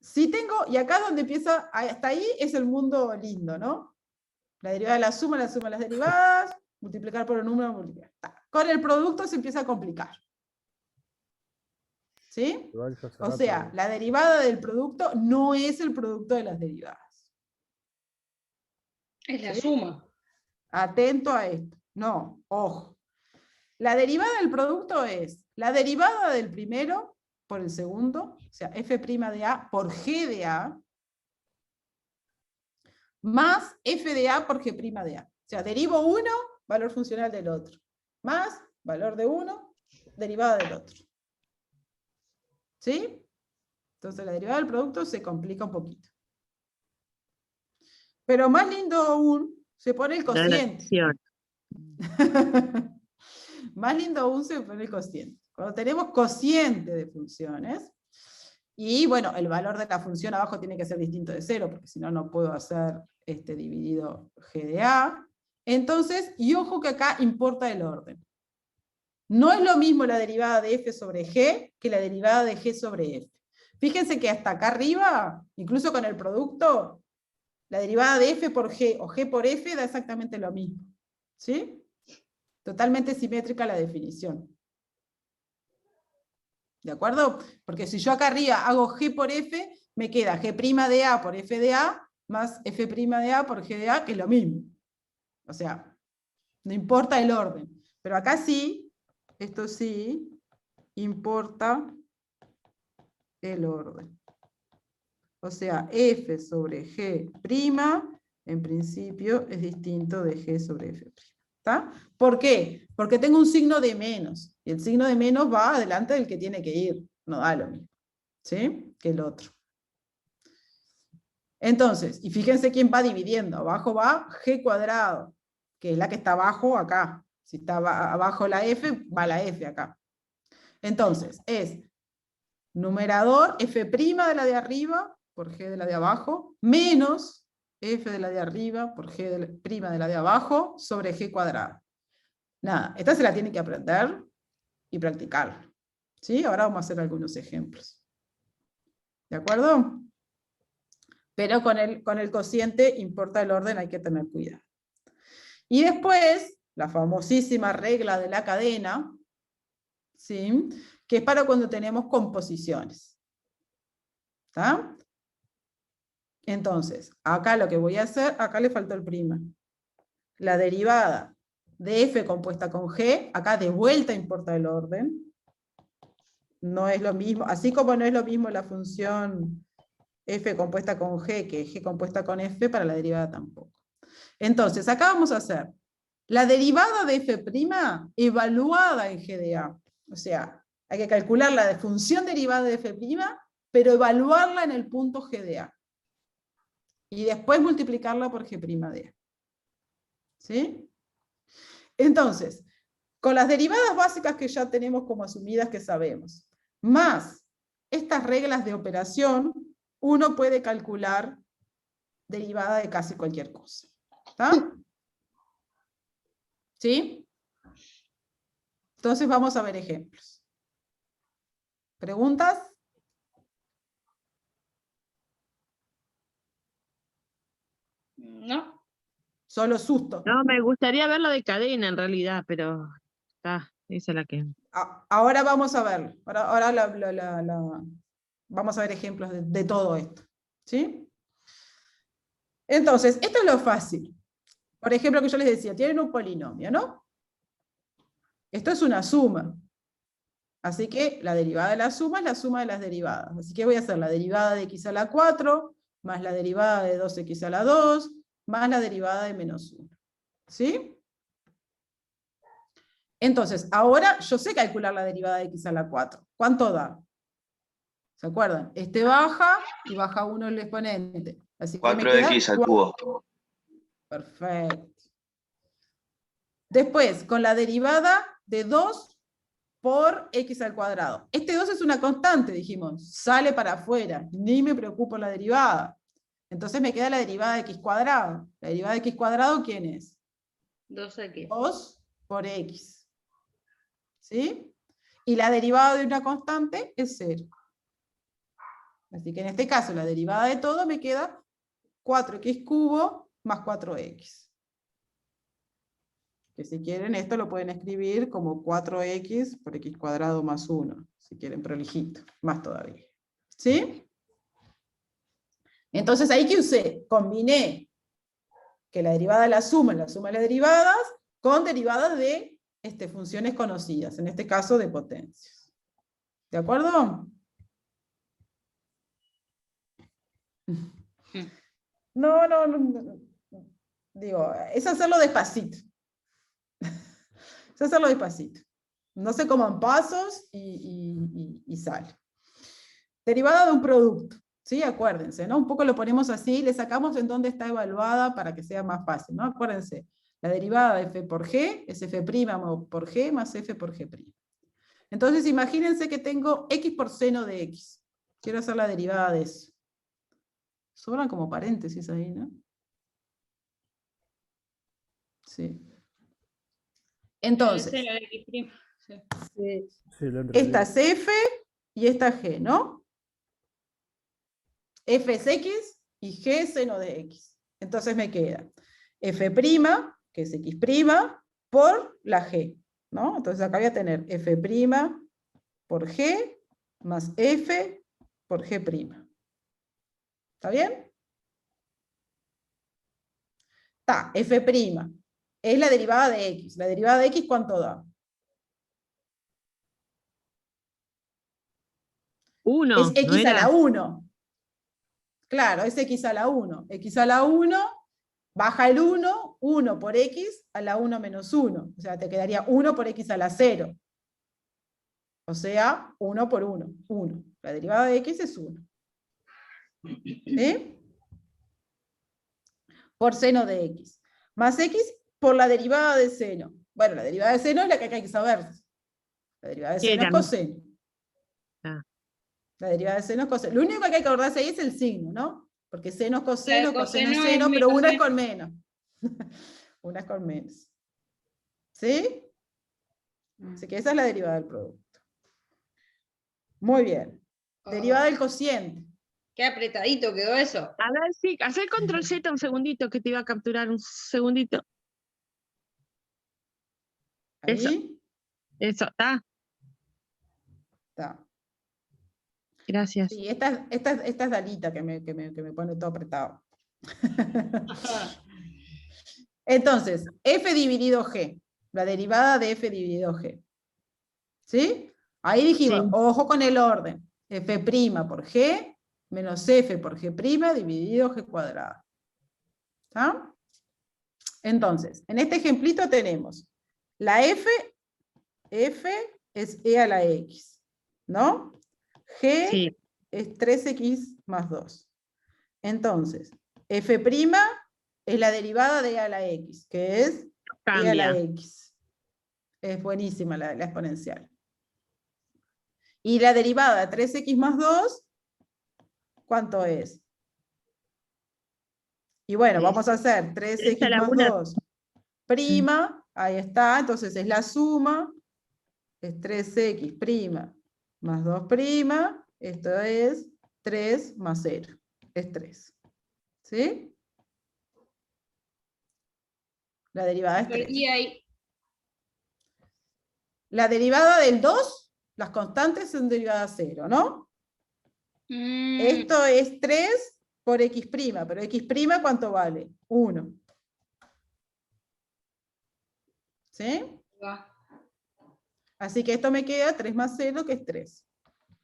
S1: Si tengo, y acá donde empieza, hasta ahí es el mundo lindo, ¿no? La derivada de la suma de las derivadas, multiplicar por un número, multiplicar. Con el producto se empieza a complicar. ¿Sí? O sea, la derivada del producto no es el producto de las derivadas.
S6: Es la
S1: ¿Sí?
S6: suma.
S1: Atento a esto. No, ojo. La derivada del producto es la derivada del primero por el segundo, o sea, f' de a por g de a, más f de a por g' de a. O sea, derivo uno, valor funcional del otro, más valor de uno, derivada del otro. ¿Sí? Entonces la derivada del producto se complica un poquito. Pero más lindo aún, se pone el
S3: La
S1: cociente.
S3: acción.
S1: Más lindo aún se pone el cociente. Cuando tenemos cociente de funciones, y bueno, el valor de la función abajo tiene que ser distinto de 0, porque si no, no puedo hacer dividido g de a. Entonces, y ojo que acá importa el orden. No es lo mismo la derivada de f sobre g que la derivada de g sobre f. Fíjense que hasta acá arriba, incluso con el producto, la derivada de f por g o g por f da exactamente lo mismo. ¿Sí? Totalmente simétrica la definición. ¿De acuerdo? Porque si yo acá arriba hago g por f, me queda g' de a por f de a, más f' de a por g de a, que es lo mismo. O sea, no importa el orden. Pero acá sí, esto sí, importa el orden. O sea, f sobre g', en principio, es distinto de g sobre f'. ¿Está? ¿Por qué? Porque tengo un signo de menos. Y el signo de menos va adelante del que tiene que ir. No da lo mismo. ¿Sí? Que el otro. Entonces, y fíjense quién va dividiendo. Abajo va g², que es la que está abajo acá. Si está abajo la f, va la f acá. Entonces, es numerador f' de la de arriba por g de la de abajo, menos f de la de arriba por g' de la de abajo sobre g². Nada, esta se la tienen que aprender y practicar. ¿Sí? Ahora vamos a hacer algunos ejemplos. ¿De acuerdo? Pero con el cociente importa el orden, hay que tener cuidado. Y después, la famosísima regla de la cadena, ¿sí? Que es para cuando tenemos composiciones. ¿Está? Entonces, acá lo que voy a hacer, acá le faltó el prima. La derivada de f compuesta con g, acá de vuelta importa el orden. No es lo mismo, así como no es lo mismo la función f compuesta con g que g compuesta con f, para la derivada tampoco. Entonces, acá vamos a hacer la derivada de f' evaluada en g de a. O sea, hay que calcular la función derivada de f', pero evaluarla en el punto g de a. Y después multiplicarla por g' de a. ¿Sí? Entonces, con las derivadas básicas que ya tenemos como asumidas que sabemos, más estas reglas de operación, uno puede calcular derivada de casi cualquier cosa. ¿Está? ¿Sí? Entonces vamos a ver ejemplos. ¿Preguntas?
S6: No.
S1: Solo susto.
S3: No, me gustaría ver lo de cadena en realidad, pero está, esa es la que.
S1: Ahora vamos a verlo. Ahora vamos a ver ejemplos de todo esto. ¿Sí? Entonces, esto es lo fácil. Por ejemplo, que yo les decía, tienen un polinomio, ¿no? Esto es una suma. Así que la derivada de la suma es la suma de las derivadas. Así que voy a hacer la derivada de x a la 4, más la derivada de 2x a la 2, más la derivada de menos 1. ¿Sí? Entonces, ahora yo sé calcular la derivada de x a la 4. ¿Cuánto da? ¿Se acuerdan? Este baja y baja 1 el exponente. Así que me queda
S11: 4x al cubo.
S1: Perfecto. Después, con la derivada de 2 por x al cuadrado. Este 2 es una constante, dijimos. Sale para afuera. Ni me preocupo la derivada. Entonces me queda la derivada de x cuadrado. La derivada de x cuadrado, ¿quién es?
S6: 2x.
S1: 2 por x. ¿Sí? Y la derivada de una constante es 0. Así que en este caso la derivada de todo me queda 4x cubo más 4x. Que si quieren esto lo pueden escribir como 4x por x cuadrado más 1. Si quieren prolijito, más todavía. ¿Sí? Entonces ahí que usé, combiné que la derivada de la suma es la suma de las derivadas con derivadas de funciones conocidas, en este caso de potencias. ¿De acuerdo? No. Digo, es hacerlo despacito. Es hacerlo despacito. No se coman pasos y sale. Derivada de un producto. ¿Sí? Acuérdense, ¿no? Un poco lo ponemos así, le sacamos en dónde está evaluada para que sea más fácil, ¿no? Acuérdense, la derivada de f por g es f' por g más f por g'. Entonces imagínense que tengo x por seno de x. Quiero hacer la derivada de eso. Sobran como paréntesis ahí, ¿no? Sí. Entonces,
S6: Seno de x', sí.
S5: Sí, la entra
S1: esta
S5: bien.
S1: es f y esta es g, ¿no? F es x y g es seno de x. Entonces me queda f', que es x', por la g, ¿no? Entonces acá voy a tener f' por g más f por g'. ¿Está bien? Está, f' es la derivada de x. ¿La derivada de x cuánto da?
S3: 1,
S1: Es
S3: ¿no
S1: x a la
S3: era?
S1: 1. Claro, es x a la 1. X a la 1, baja el 1, 1 por x a la 1 menos 1. O sea, te quedaría 1 por x a la 0. O sea, 1 por 1, 1. La derivada de x es 1. ¿Sí? Por seno de x. Más x por la derivada de seno. Bueno, la derivada de seno es la que hay que saber. La derivada de
S3: ¿Qué
S1: seno es
S3: era?
S1: coseno.
S3: Ah.
S1: La derivada de seno es coseno. Lo único que hay que acordarse ahí es el signo, ¿no? Porque seno es coseno, coseno es
S6: coseno es
S1: seno, pero una es
S6: menos
S1: con menos. Una es con menos. ¿Sí? Así que esa es la derivada del producto. Muy bien. Derivada del cociente.
S6: Qué apretadito quedó eso.
S3: A ver, sí, haz el control Z un segundito que te iba a capturar un segundito. Eso,
S1: Ahí
S3: está.
S1: está.
S3: Gracias.
S1: Sí, esta es Dalita que me pone todo apretado. Entonces, f dividido g. La derivada de f dividido g. ¿Sí? Ahí dijimos,
S3: Sí.
S1: ojo con el orden. F' por g menos f por g' dividido g cuadrado. ¿Está? Entonces, en este ejemplito tenemos la f es e a la x, ¿no? G
S3: Sí.
S1: es 3x más 2. Entonces, f' es la derivada de e a la x, que es e a la
S3: Cambia.
S1: x. Es buenísima la exponencial. Y la derivada de 3x más 2, ¿cuánto es? Y bueno, vamos a hacer 3x más 2 prima, ahí está, entonces es la suma, es 3x' más 2', esto es 3 más 0, es 3. ¿Sí? La derivada es 3.
S6: Perdí ahí.
S1: La derivada del 2, las constantes son derivadas 0, ¿no? Esto es 3 por x', pero x' ¿cuánto vale? 1. ¿Sí? Así que esto me queda 3 más 0, que es 3.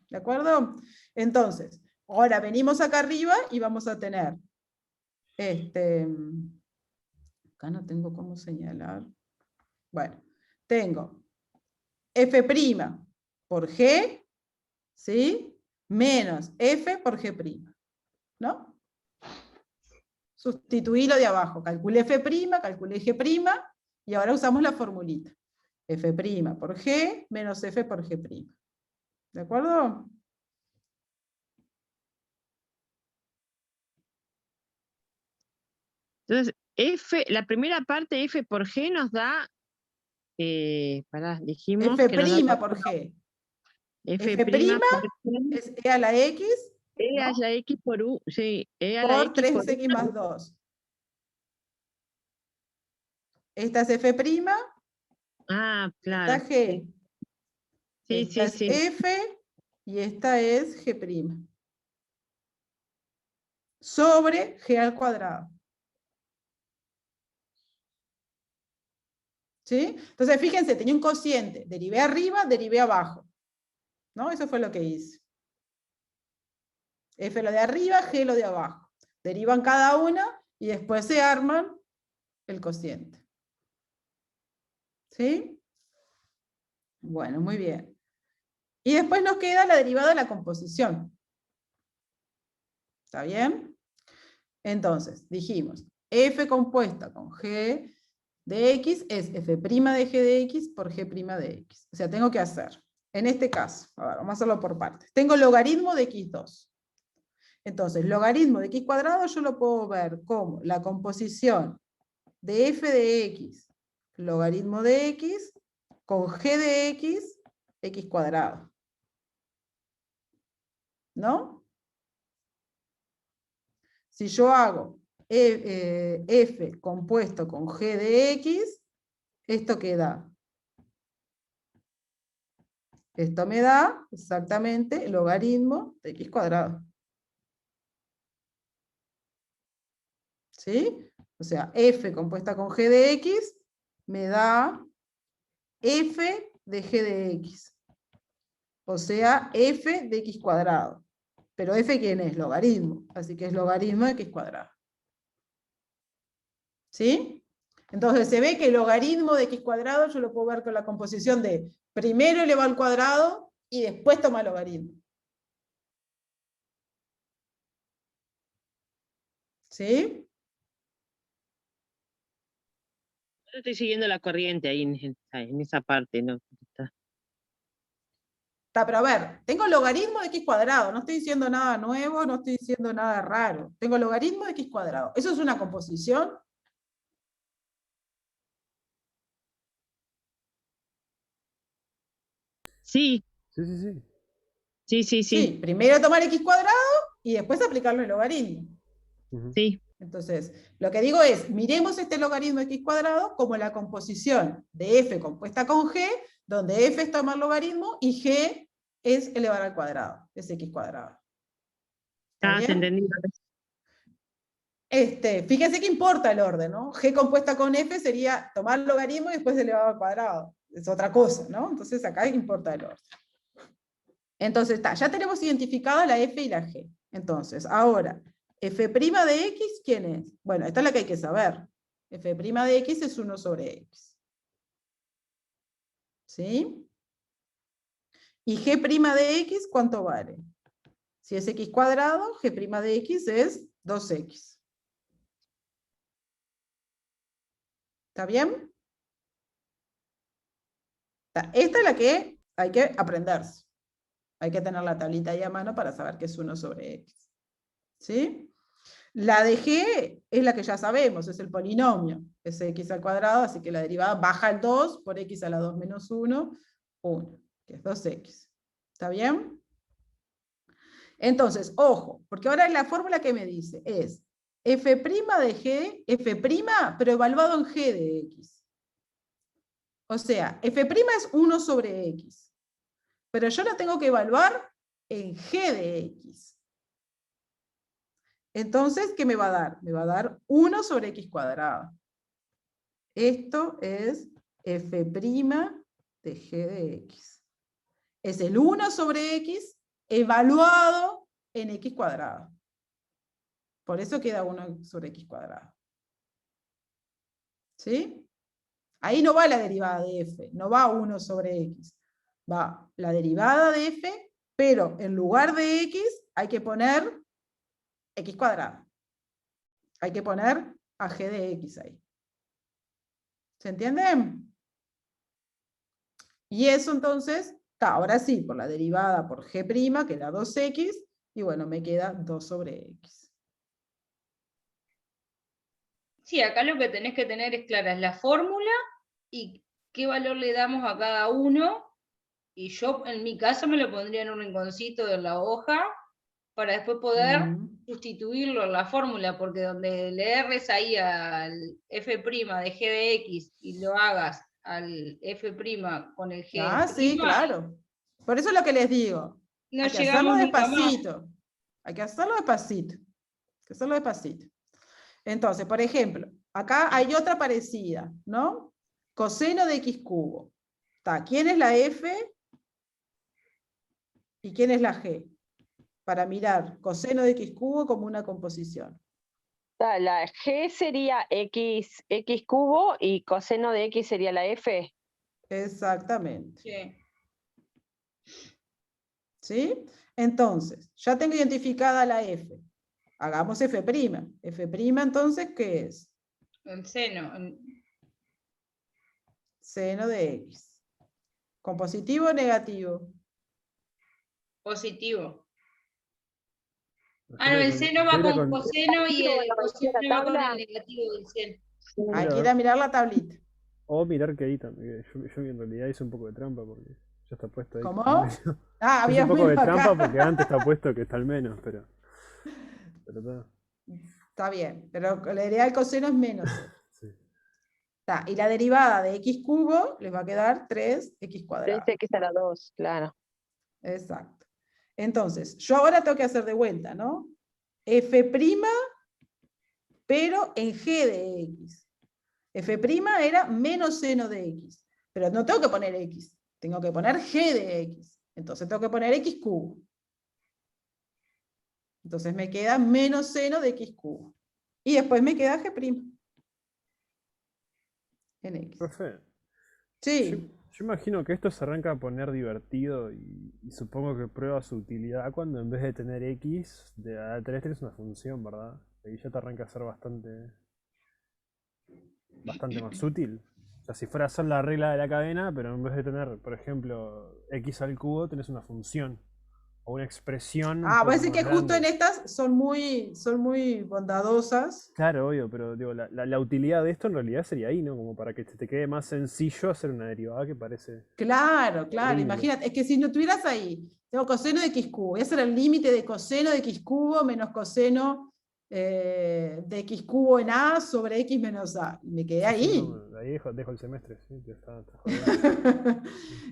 S1: ¿De acuerdo? Entonces, ahora venimos acá arriba y vamos a tener, acá no tengo cómo señalar. Bueno, tengo f' por g, ¿sí? Menos f por g', ¿no? Sustituí lo de abajo, calculé f', calculé g', y ahora usamos la formulita. F' por g menos f por g'. ¿De acuerdo?
S3: Entonces, la primera parte f por g nos da, dijimos
S1: F'
S3: que nos da
S1: por g.
S3: f'
S1: F'
S3: por g,
S1: es e a la x,
S3: e a
S1: ¿no?
S3: la x por u, sí, e a la
S1: Por
S3: x por
S1: 3x más
S3: 1.
S1: 2. Esta es f',
S3: Ah,
S1: esta
S3: claro.
S1: es g.
S3: Sí,
S1: Esta
S3: sí,
S1: es
S3: sí.
S1: f y esta es g'. Sobre g al cuadrado. ¿Sí? Entonces, fíjense, tenía un cociente. Derivé arriba, derivé abajo. ¿No? Eso fue lo que hice. F lo de arriba, G lo de abajo. Derivan cada una y después se arman el cociente. ¿Sí? Bueno, muy bien. Y después nos queda la derivada de la composición. ¿Está bien? Entonces, dijimos, f compuesta con g de x es f' de g de x por g' de x. O sea, tengo que hacer, en este caso, a ver, vamos a hacerlo por partes. Tengo logaritmo de x2. Entonces, logaritmo de x cuadrado yo lo puedo ver como la composición de f de x, logaritmo de x, con g de x, x cuadrado. ¿No? Si yo hago f compuesto con g de x, ¿esto qué da? Esto me da exactamente el logaritmo de x cuadrado. ¿Sí? O sea, f compuesta con g de x me da f de g de x. O sea, f de x cuadrado. Pero f, ¿quién es? Logaritmo. Así que es logaritmo de x cuadrado. ¿Sí? Entonces se ve que el logaritmo de x cuadrado yo lo puedo ver con la composición de primero elevado al cuadrado y después toma el logaritmo. ¿Sí?
S3: Yo estoy siguiendo la corriente ahí en esa parte, ¿no?
S1: Está, pero a ver, tengo logaritmo de x cuadrado, no estoy diciendo nada nuevo, no estoy diciendo nada raro. Tengo logaritmo de x cuadrado. ¿Eso es una composición?
S3: Sí,
S5: Sí, sí, sí.
S3: sí, sí,
S1: Sí,
S3: sí,
S1: primero tomar x cuadrado y después aplicarlo el logaritmo.
S5: Ujú.
S3: sí.
S1: Entonces, lo que digo es, miremos este logaritmo de x cuadrado como la composición de f compuesta con g, donde f es tomar logaritmo y g es elevar al cuadrado, es x cuadrado. ¿Está
S3: Ah, te
S1: bien?
S3: entendí.
S1: Fíjense que importa el orden, ¿no? G compuesta con f sería tomar logaritmo y después elevado al cuadrado. Es otra cosa, ¿no? Entonces acá importa el orden. Entonces ya tenemos identificada la f y la g. Entonces, ahora, f' de x, ¿quién es? Bueno, esta es la que hay que saber. F' de x es 1 sobre x. ¿Sí? Y g' de x, ¿cuánto vale? Si es x cuadrado, g' de x es 2x. ¿Está bien? Esta es la que hay que aprenderse. Hay que tener la tablita ahí a mano para saber que es 1 sobre x. ¿Sí? La de g es la que ya sabemos, es el polinomio, es x al cuadrado, así que la derivada baja el 2 por x a la 2 menos 1, 1, que es 2x. ¿Está bien? Entonces, ojo, porque ahora la fórmula que me dice es f' de g, f', pero evaluado en g de x. O sea, f' es 1 sobre x, pero yo la tengo que evaluar en g de x. Entonces, ¿qué me va a dar? Me va a dar 1 sobre x cuadrado. Esto es f' de g de x. Es el 1 sobre x evaluado en x cuadrado. Por eso queda 1 sobre x cuadrado. ¿Sí? Ahí no va la derivada de f, no va 1 sobre x. Va la derivada de f, pero en lugar de x hay que poner x cuadrado. Hay que poner a g de x ahí. ¿Se entiende? Y eso entonces, ahora sí, por la derivada por g', que da 2x, y bueno, me queda 2 sobre x.
S6: Sí, acá lo que tenés que tener es clara es la fórmula y qué valor le damos a cada uno. Y yo, en mi caso, me lo pondría en un rinconcito de la hoja para después poder sustituirlo en la fórmula, porque donde le erres ahí al f' de g de x y lo hagas al f' con el g',
S1: Ah, sí, claro. Por eso es lo que les digo.
S6: no
S1: Hay que hacerlo
S6: llegamos nunca más.
S1: despacito. Hay que hacerlo despacito. Hay que hacerlo despacito. Entonces, por ejemplo, acá hay otra parecida, ¿no? Coseno de x cubo. ¿Quién es la f y quién es la g? Para mirar coseno de x cubo como una composición.
S3: La G sería x cubo y coseno de x sería la F.
S1: Exactamente.
S6: Sí.
S1: ¿Sí? Entonces, ya tengo identificada la F. Hagamos F'. F', entonces, ¿qué es?
S6: El seno.
S1: Seno de X. ¿Con positivo o negativo?
S6: Positivo.
S5: Yo
S6: Ah, no,
S5: iría
S6: el
S5: con-
S6: seno
S5: yo
S6: va
S5: iría
S6: con
S5: con-
S6: coseno y el
S3: La
S6: coseno va con
S3: tabla.
S6: el negativo del seno.
S1: Hay que ir
S5: Mira,
S1: a mirar la tablita.
S5: o mirar que ahí también. Yo en realidad hice un poco de trampa porque ya está puesto ahí.
S1: ¿Cómo?
S5: al medio.
S1: Ah,
S5: Hice
S1: había
S5: un poco de
S1: menos
S5: trampa
S1: acá.
S5: porque antes está puesto que está al menos, pero está.
S1: Está bien, pero la derivada del coseno es menos.
S5: Sí.
S1: Está, y la derivada de x cubo les va a quedar 3x cuadrado.
S3: 3x a la 2, claro.
S1: Exacto. Entonces, yo ahora tengo que hacer de vuelta, ¿no? F', pero en g de x. F' era menos seno de x. Pero no tengo que poner x, tengo que poner g de x. Entonces tengo que poner x cubo. Entonces me queda menos seno de x cubo. Y después me queda g' en x.
S5: Profe,
S1: Sí.
S5: yo imagino que esto se arranca a poner divertido y supongo que prueba su utilidad cuando en vez de tener x, tenés una función, ¿verdad? Y ya te arranca a ser bastante más útil. O sea, si fuera a ser la regla de la cadena, pero en vez de tener, por ejemplo, x al cubo, tenés una función o una expresión un
S1: Ah, voy a
S5: poco
S1: decir
S5: más
S1: que justo en
S5: grande.
S1: estas son muy bondadosas.
S5: Claro, obvio, pero digo, la utilidad de esto en realidad sería ahí, ¿no? Como para que te quede más sencillo hacer una derivada que parece
S1: Claro, claro,
S5: horrible.
S1: imagínate, es que si no tuvieras ahí, tengo coseno de x cubo, voy a hacer el límite de coseno de x cubo menos coseno de x cubo en a sobre x menos a. Y me quedé
S5: Sí,
S1: ahí.
S5: no, ahí dejo el semestre, sí, ya está jodido.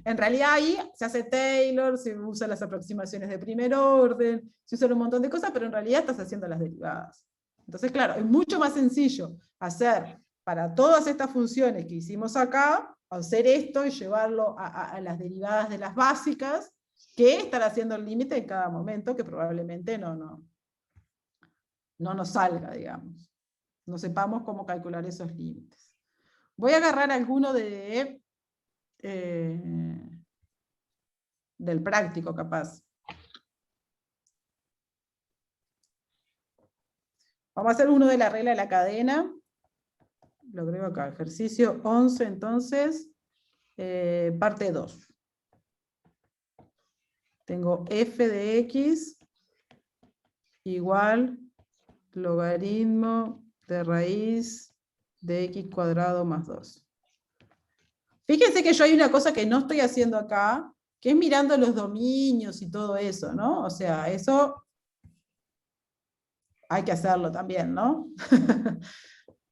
S1: En realidad ahí se hace Taylor, se usan las aproximaciones de primer orden, se usan un montón de cosas, pero en realidad estás haciendo las derivadas. Entonces, claro, es mucho más sencillo hacer para todas estas funciones que hicimos acá, hacer esto y llevarlo a las derivadas de las básicas, que estar haciendo el límite en cada momento, que probablemente no nos salga, digamos. No sepamos cómo calcular esos límites. Voy a agarrar alguno del práctico, capaz. Vamos a hacer uno de la regla de la cadena. Lo agrego acá, ejercicio 11, entonces, parte 2. Tengo f de x igual logaritmo de raíz de x cuadrado más 2. Fíjense que yo hay una cosa que no estoy haciendo acá, que es mirando los dominios y todo eso, ¿no? O sea, eso hay que hacerlo también, ¿no?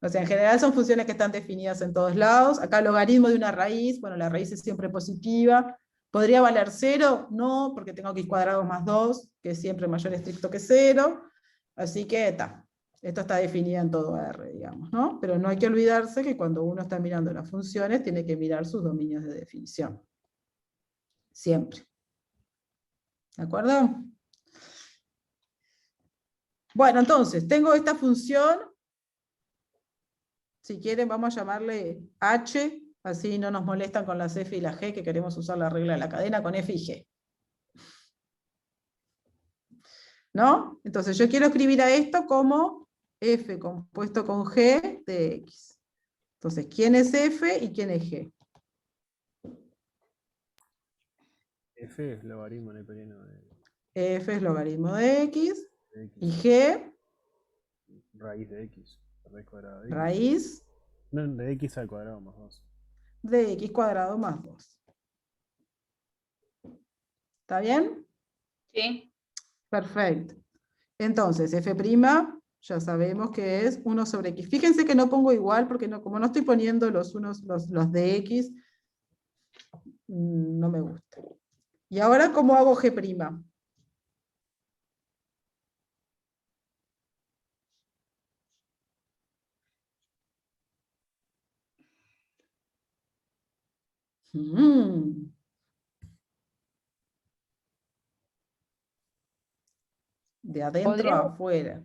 S1: O sea, en general son funciones que están definidas en todos lados. Acá logaritmo de una raíz, bueno, la raíz es siempre positiva. ¿Podría valer 0? No, porque tengo x cuadrado más 2, que es siempre mayor estricto que 0. Así que esto está definido en todo R, digamos, ¿no? Pero no hay que olvidarse que cuando uno está mirando las funciones, tiene que mirar sus dominios de definición. Siempre. ¿De acuerdo? Bueno, entonces, tengo esta función. Si quieren, vamos a llamarle H, así no nos molestan con las F y las G, que queremos usar la regla de la cadena con F y G. ¿No? Entonces yo quiero escribir a esto como F compuesto con G de X. Entonces, ¿quién es F y quién es G?
S5: F es logaritmo neperiano de
S1: F es logaritmo de X
S5: X,
S1: y G,
S5: raíz de X, raíz cuadrada de X.
S1: raíz
S5: No, de X al cuadrado más 2.
S1: de X cuadrado más 2. ¿Está bien?
S6: Sí.
S1: Perfecto. Entonces, F', ya sabemos que es 1 sobre X. Fíjense que no pongo igual, porque como no estoy poniendo los de X, no me gusta. Y ahora, ¿cómo hago G'? De adentro a
S3: Podríamos,
S1: afuera.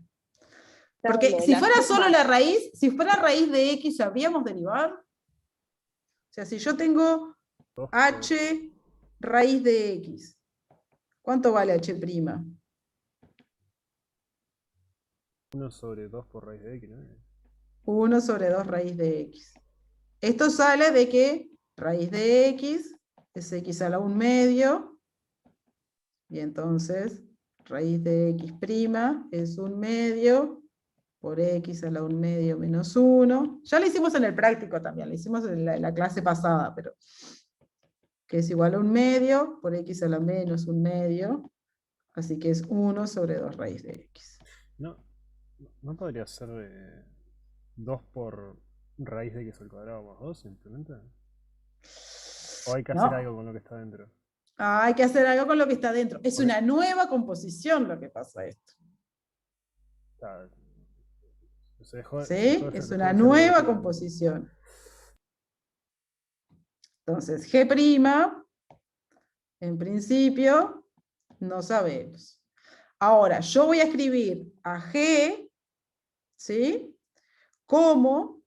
S1: Porque si fuera solo la raíz, si fuera raíz de x, ¿sabríamos derivar? O sea, si yo tengo h raíz de x, ¿cuánto vale h'?
S5: 1 sobre 2 por raíz de x, ¿no?
S1: 1 sobre 2 raíz de x. Esto sale de que raíz de x es x a la 1/2. Y entonces raíz de x' es 1/2 por x a la 1/2 menos 1. Ya lo hicimos en el práctico también, lo hicimos en la clase pasada, pero que es igual a 1/2 por x a la menos 1/2. Así que es 1 sobre 2 raíz de x.
S5: ¿No podría ser 2 por raíz de x al cuadrado más 2 simplemente? ¿O hay que hacer algo con lo que está dentro?
S1: Hay que hacer algo con lo que está dentro. Es una nueva composición lo que pasa esto.
S5: Claro.
S1: ¿Sí? Es una nueva composición. Entonces, G', en principio, no sabemos. Ahora, yo voy a escribir a G, ¿sí? Como,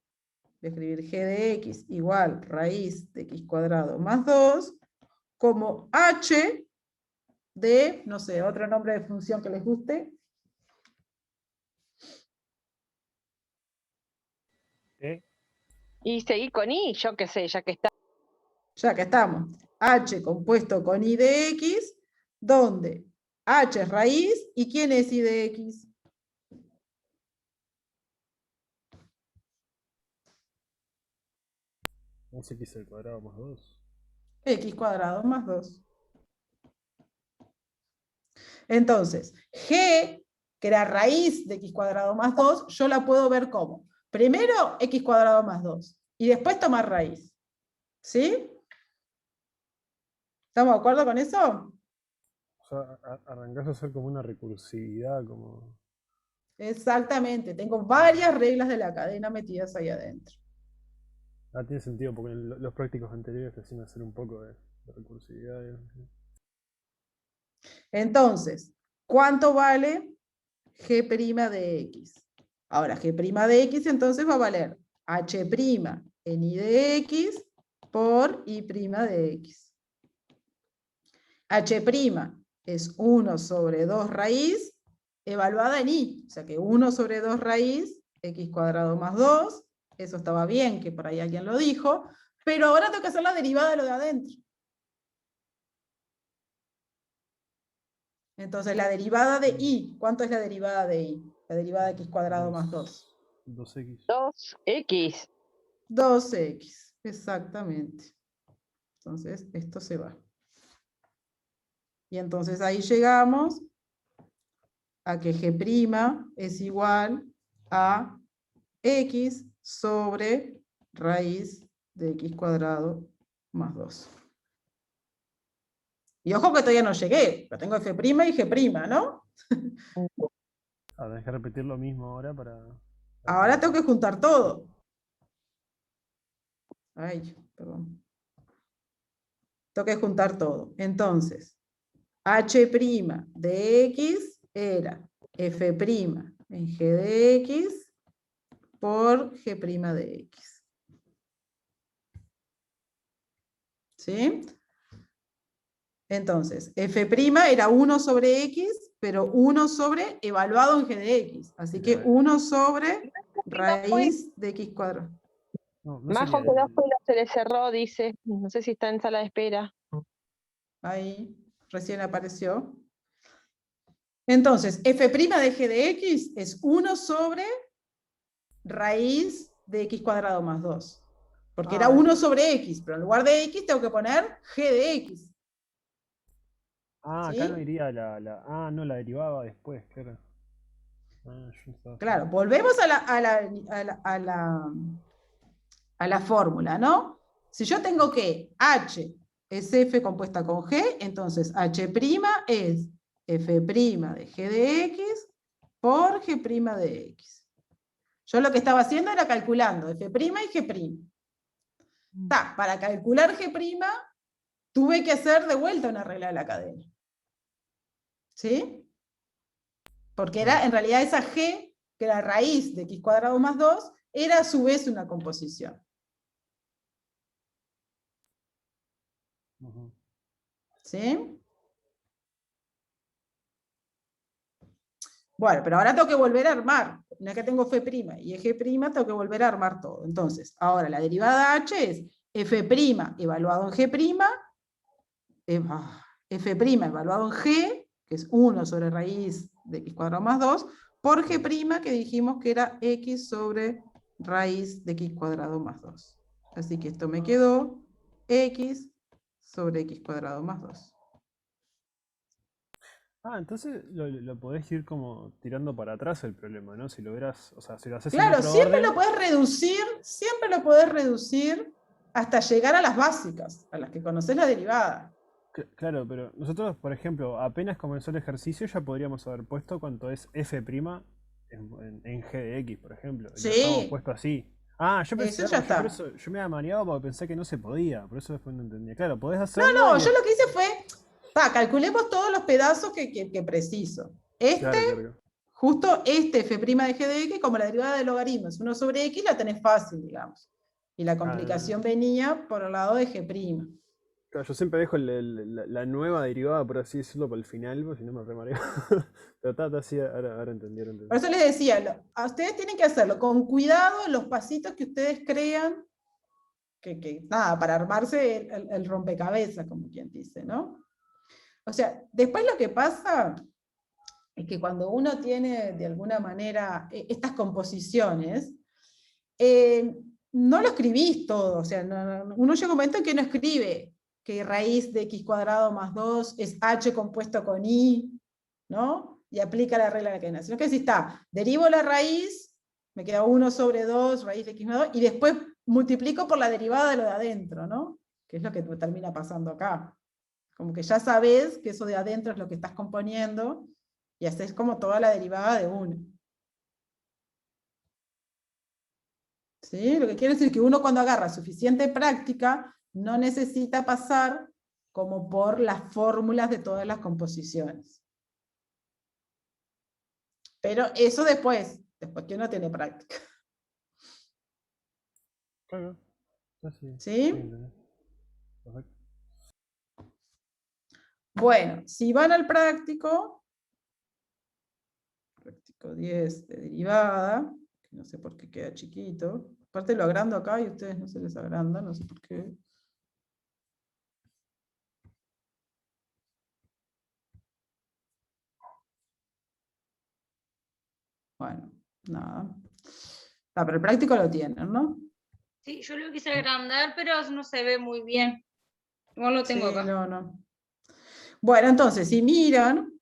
S1: voy a escribir G de x igual raíz de x cuadrado más 2, como h de, no sé, otro nombre de función que les guste.
S3: Y seguí con i, yo qué sé, ya que está.
S1: Ya que estamos. H compuesto con i de x, donde h es raíz, ¿y quién es i de x?
S5: Es x al cuadrado más 2.
S1: X cuadrado más 2. Entonces, g, que era raíz de x cuadrado más 2, yo la puedo ver como, primero x cuadrado más 2, y después tomar raíz. ¿Sí? ¿Estamos de acuerdo con eso?
S5: O sea, arrancás a hacer como una recursividad, como...
S1: Exactamente, tengo varias reglas de la cadena metidas ahí adentro.
S5: Tiene sentido, porque los prácticos anteriores te hacían hacer un poco de recursividad.
S1: Entonces, ¿cuánto vale g' de x? Ahora, g' de x entonces va a valer h' en i de x por i' de x. h' es 1 sobre 2 raíz evaluada en i, o sea que 1 sobre 2 raíz x cuadrado más 2, eso estaba bien, que por ahí alguien lo dijo, pero ahora tengo que hacer la derivada de lo de adentro. Entonces la derivada de i, ¿cuánto es la derivada de i? La derivada de x cuadrado más 2.
S5: 2x.
S3: 2x.
S1: 2x, exactamente. Entonces esto se va. Y entonces ahí llegamos a que g' es igual a x sobre raíz de x cuadrado más 2. Y ojo que todavía no llegué, pero tengo f' y g', ¿no?
S5: Tenés que repetir lo mismo ahora para...
S1: Ahora tengo que juntar todo. Ay, perdón. Tengo que juntar todo. Entonces, h' de x era f' en g de x por g' de x. ¿Sí? Entonces, f' era 1 sobre x, pero 1 sobre evaluado en g de x. Así que 1 sobre raíz de x cuadrado.
S3: Majo que 2 pelos se le cerró, dice. No sé si está en sala de espera.
S1: Ahí, recién apareció. Entonces, f' de g de x es 1 sobre raíz de x cuadrado más 2. Porque era 1 sobre x, pero en lugar de x tengo que poner g de x.
S5: Acá no iría no, la derivaba después, claro.
S1: Claro, volvemos a la fórmula, ¿no? Si yo tengo que h es f compuesta con g, entonces h' es f' de g de x por g' de x. Yo lo que estaba haciendo era calculando f' y g'. Para calcular g', tuve que hacer de vuelta una regla de la cadena. ¿Sí? Porque era, en realidad esa g que la raíz de x cuadrado más 2 era a su vez una composición.
S5: Ujú.
S1: ¿Sí? Bueno, pero ahora tengo que volver a armar. Una vez que tengo f' y g', tengo que volver a armar todo. Entonces, ahora la derivada h es f' evaluado en g', f' evaluado en g, que es 1 sobre raíz de x cuadrado más 2, por g', que dijimos que era x sobre raíz de x cuadrado más 2. Así que esto me quedó x sobre x cuadrado más 2.
S5: Entonces lo podés ir como tirando para atrás el problema, ¿no? Si lo verás, o sea, si lo haces en
S1: Claro,
S5: otro
S1: siempre
S5: orden.
S1: lo podés reducir hasta llegar a las básicas, a las que conocés la derivada.
S5: Claro, pero nosotros, por ejemplo, apenas comenzó el ejercicio ya podríamos haber puesto cuánto es f' en g de x, por ejemplo. Y lo dejamos
S1: Sí,
S5: puesto así. Yo pensé,
S1: eso ya
S5: yo por
S1: está.
S5: eso, yo me había mareado porque pensé que no se podía, por eso después no entendía. Claro, podés
S1: No,
S5: hacerlo y
S1: yo lo que hice fue, calculemos todos los pedazos que preciso.
S5: claro, claro.
S1: Justo este f' de g de x, como la derivada de logaritmo es 1 sobre x, la tenés fácil, digamos. Y la complicación venía por el lado de g'.
S5: Claro, yo siempre dejo la nueva derivada, por así decirlo, para el final, porque si no me remareo. Pero está así, ahora entendieron.
S1: Por eso les decía, a ustedes tienen que hacerlo con cuidado, los pasitos que ustedes crean, nada, para armarse el rompecabezas, como quien dice, ¿no? O sea, después lo que pasa es que cuando uno tiene, de alguna manera, estas composiciones, no lo escribís todo, o sea, uno llega un momento en que no escribe que raíz de x cuadrado más 2 es h compuesto con i, ¿no? Y aplica la regla de la cadena. Sino que si está, derivo la raíz, me queda 1 sobre 2, raíz de x más 2, y después multiplico por la derivada de lo de adentro, ¿no? Que es lo que termina pasando acá. Como que ya sabes que eso de adentro es lo que estás componiendo, y haces como toda la derivada de 1. ¿Sí? Lo que quiere decir que uno cuando agarra suficiente práctica no necesita pasar como por las fórmulas de todas las composiciones. Pero eso después que uno tiene práctica.
S5: Claro.
S1: ¿Sí?
S5: Perfecto.
S1: Bueno, si van al práctico 10 de derivada, que no sé por qué queda chiquito, aparte lo agrando acá y a ustedes no se les agranda, no sé por qué. Bueno, nada. Pero el práctico lo tienen, ¿no?
S6: Sí, yo lo quise agrandar, pero no se ve muy bien. Igual lo tengo acá.
S1: No. Bueno, entonces, si miran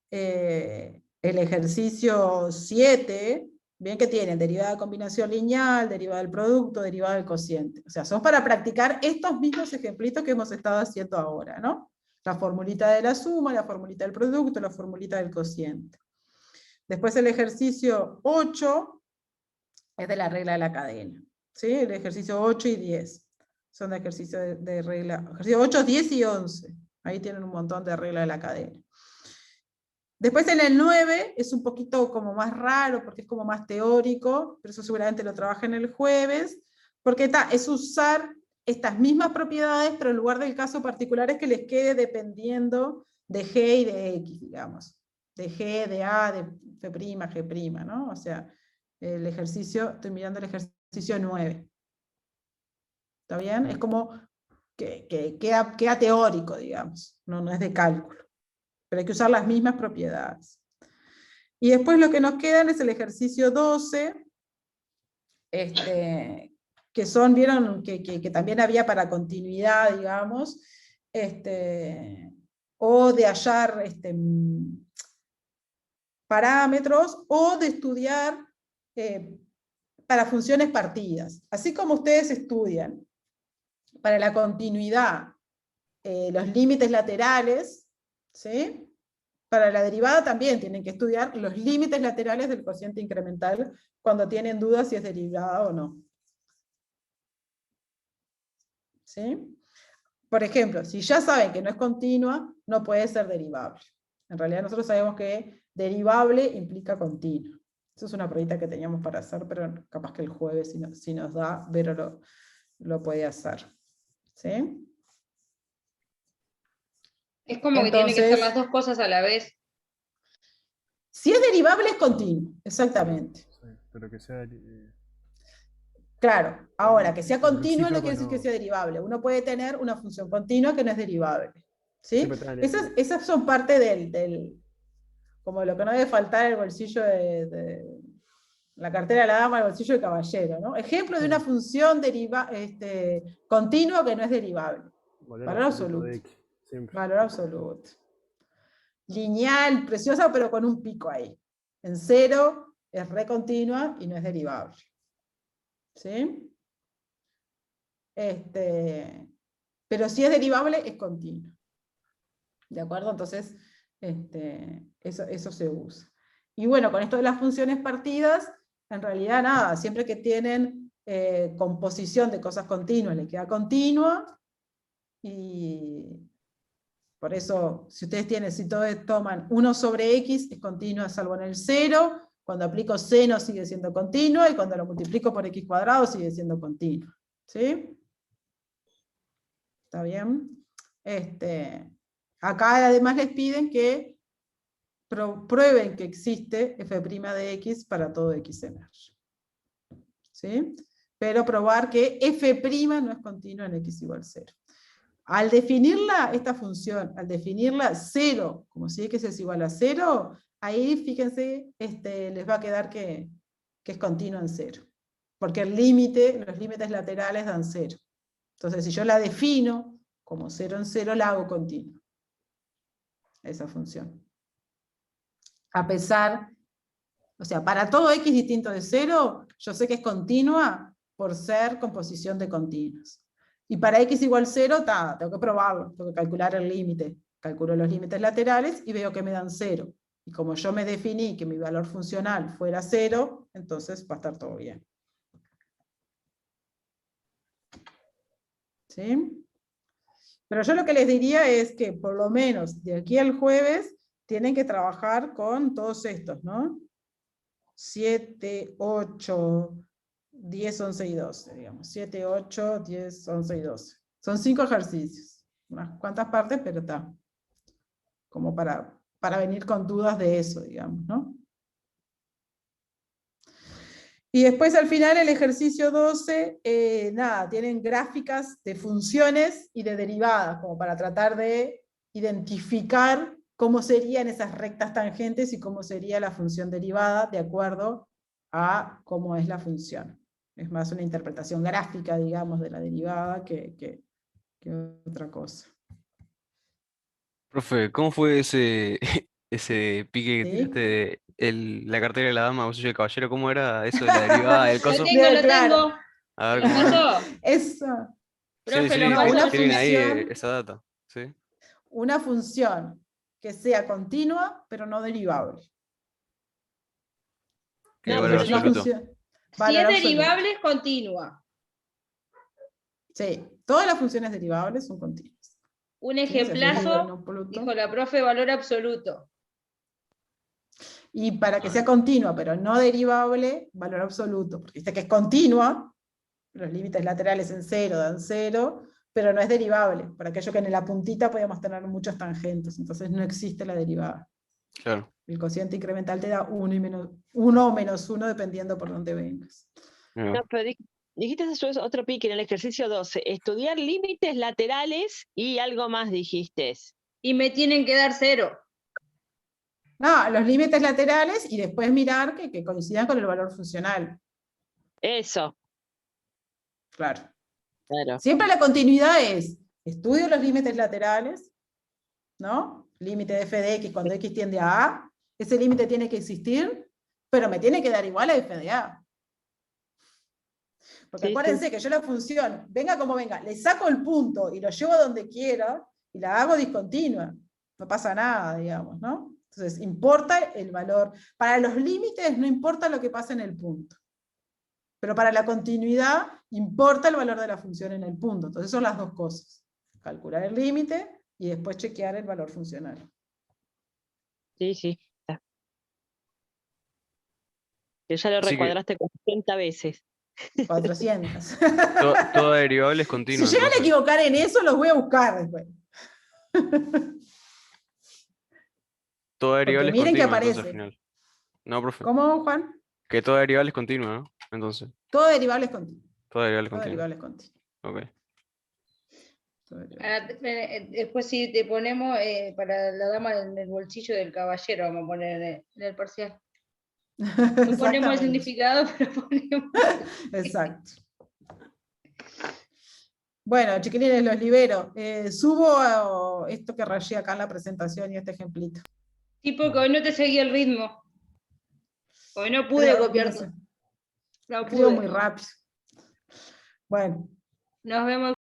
S1: el ejercicio 7, bien que tienen derivada de combinación lineal, derivada del producto, derivada del cociente. O sea, son para practicar estos mismos ejemplitos que hemos estado haciendo ahora, ¿no? La formulita de la suma, la formulita del producto, la formulita del cociente. Después el ejercicio 8 es de la regla de la cadena. ¿Sí? El ejercicio 8 y 10 son de ejercicio de regla. Ejercicio 8, 10 y 11. Ahí tienen un montón de reglas de la cadena. Después en el 9 es un poquito como más raro, porque es como más teórico, pero eso seguramente lo trabajan el jueves, porque es usar estas mismas propiedades, pero en lugar del caso particular es que les quede dependiendo de G y de X, digamos. De G, de A, de F', G', ¿no? O sea, el ejercicio, estoy mirando el ejercicio 9. ¿Está bien? Es como que queda teórico, digamos, no es de cálculo. Pero hay que usar las mismas propiedades. Y después lo que nos quedan es el ejercicio 12, que son, vieron que también había para continuidad, digamos, o de hallar parámetros, o de estudiar para funciones partidas. Así como ustedes estudian para la continuidad los límites laterales, ¿sí? Para la derivada también tienen que estudiar los límites laterales del cociente incremental cuando tienen dudas si es derivada o no. ¿Sí? Por ejemplo, si ya saben que no es continua, no puede ser derivable. En realidad nosotros sabemos que derivable implica continua. Eso es una pruebita que teníamos para hacer, pero capaz que el jueves, si nos da, Vero lo puede hacer. ¿Sí?
S6: Es como que tiene que ser
S1: Entonces,
S6: las dos cosas a la vez.
S1: si es derivable, es continuo, exactamente.
S5: Sí, pero que sea.
S1: Claro, ahora, que sea
S5: el
S1: continua no
S5: luxífago
S1: quiere decir que
S5: no.
S1: sea derivable. Uno puede tener una función continua que no es derivable.
S5: Sí,
S1: ¿Sí?
S5: pero está
S1: Esas son parte como lo que no debe faltar el bolsillo la cartera de la dama, el bolsillo del caballero, ¿no? Ejemplo de una función continua que no es derivable. Valor absoluto.
S5: de X, siempre.
S1: Valor absoluto. Lineal, preciosa, pero con un pico ahí. En cero es recontinua y no es derivable. ¿Sí? Pero si es derivable, es continua. ¿De acuerdo? Entonces, eso se usa. Y bueno, con esto de las funciones partidas, en realidad nada, siempre que tienen composición de cosas continuas, le queda continua, y por eso, si ustedes si todos toman 1 sobre x, es continua salvo en el 0, cuando aplico seno sigue siendo continua, y cuando lo multiplico por x cuadrado sigue siendo continua. ¿Sí? ¿Está bien? Acá además les piden que prueben que existe f' de x para todo x en R. ¿Sí? Pero probar que f' no es continua en x igual 0. Al definirla, esta función, al definirla 0, como si x es igual a 0, ahí fíjense, les va a quedar que es continua en 0. Porque los límites laterales dan 0. Entonces, si yo la defino como 0 en 0, la hago continua. Esa función. A pesar, o sea, para todo x distinto de 0, yo sé que es continua por ser composición de continuos. Y para x igual 0, tengo que probarlo, tengo que calcular el límite. Calculo los límites laterales y veo que me dan 0. Y como yo me definí que mi valor funcional fuera 0, entonces va a estar todo bien. ¿Sí? Pero yo lo que les diría es que por lo menos de aquí al jueves tienen que trabajar con todos estos, ¿no? 7, 8, 10, 11 y 12, digamos. 7, 8, 10, 11 y 12. Son 5 ejercicios. Unas cuantas partes, pero está. Como para venir con dudas de eso, digamos, ¿no? Y después al final el ejercicio 12, nada, tienen gráficas de funciones y de derivadas, como para tratar de identificar cómo serían esas rectas tangentes y cómo sería la función derivada de acuerdo a cómo es la función. Es más una interpretación gráfica, digamos, de la derivada que otra cosa.
S9: Profe, ¿cómo fue ese, ese pique que
S1: ¿Sí?
S9: tiraste de la cartera de la dama, bolsillo de caballero? ¿Cómo era eso de la derivada del
S6: Lo
S9: coso?
S6: tengo, lo
S1: Claro.
S6: tengo.
S9: A ver
S6: ¿Lo
S9: cómo era.
S6: paso?
S1: Eso.
S9: Sí,
S6: Profe,
S9: sí,
S6: lo
S1: No,
S6: paso.
S9: tienen ahí esa data. Sí.
S1: una función que sea continua, pero no derivable.
S9: ¿Qué
S3: No,
S9: valor
S3: pero
S1: Entonces, una
S9: absoluto?
S1: función.
S6: Si
S1: Valor
S6: es
S1: absoluto.
S6: derivable, es continua.
S1: Sí, todas las funciones derivables son continuas.
S6: Un
S1: ¿Sí? O sea, si es derivable en
S6: ejemplazo,
S1: absoluto.
S6: dijo la profe, valor absoluto.
S1: Y para que sea continua, pero no derivable, valor absoluto. Porque viste que es continua, los límites laterales en 0 dan 0, pero no es derivable. Por aquello que en la puntita podíamos tener muchos tangentes, entonces no existe la derivada.
S9: Claro.
S1: El cociente incremental te da 1 o menos 1 dependiendo por dónde vengas.
S3: No, pero dijiste eso, es otro pique en el ejercicio 12. Estudiar límites laterales y algo más dijiste.
S6: Y me tienen que dar 0.
S1: No, los límites laterales y después mirar que coincidan con el valor funcional.
S3: Eso.
S1: Claro.
S3: Claro.
S1: Siempre la continuidad es, estudio los límites laterales, ¿no? Límite de f de x cuando x tiende a a, ese límite tiene que existir, pero me tiene que dar igual a f de a. Porque
S3: Sí,
S1: acuérdense
S3: sí.
S1: que yo la función, venga como venga, le saco el punto y lo llevo a donde quiera y la hago discontinua. No pasa nada, digamos, ¿no? Entonces, importa el valor. Para los límites no importa lo que pase en el punto. Pero para la continuidad importa el valor de la función en el punto. Entonces son las dos cosas. Calcular el límite y después chequear el valor funcional.
S3: Sí, sí. Que ya lo
S9: Así que-
S3: recuadraste 40 veces.
S1: 400.
S9: Toda derivable es continua.
S1: Si llegan a
S9: entonces.
S1: equivocar en eso, los voy a buscar después.
S9: Toda derivable es
S1: miren que
S9: continua, entonces al
S1: aparece.
S9: final. No, profe.
S1: ¿Cómo, Juan?
S9: Que toda derivable es continua, ¿no? Entonces,
S1: Todo derivable es continuo.
S9: toda derivable es
S1: Todo
S9: continua.
S1: derivable es continuo.
S9: Ok.
S1: Todo derivable.
S6: Ahora, después si te ponemos para la dama en el bolsillo del caballero, vamos a poner en el parcial. No ponemos el
S1: Exactamente.
S6: significado, pero ponemos.
S1: Exacto. Bueno, chiquilines, los libero. Subo esto que rayé acá en la presentación y este ejemplito.
S6: Sí, porque hoy no te seguí el ritmo. Hoy no pude
S1: Creo,
S6: copiar
S1: no
S6: todo.
S1: sé,
S6: No
S1: escribo
S6: pude.
S1: muy rápido. Bueno.
S6: Nos vemos.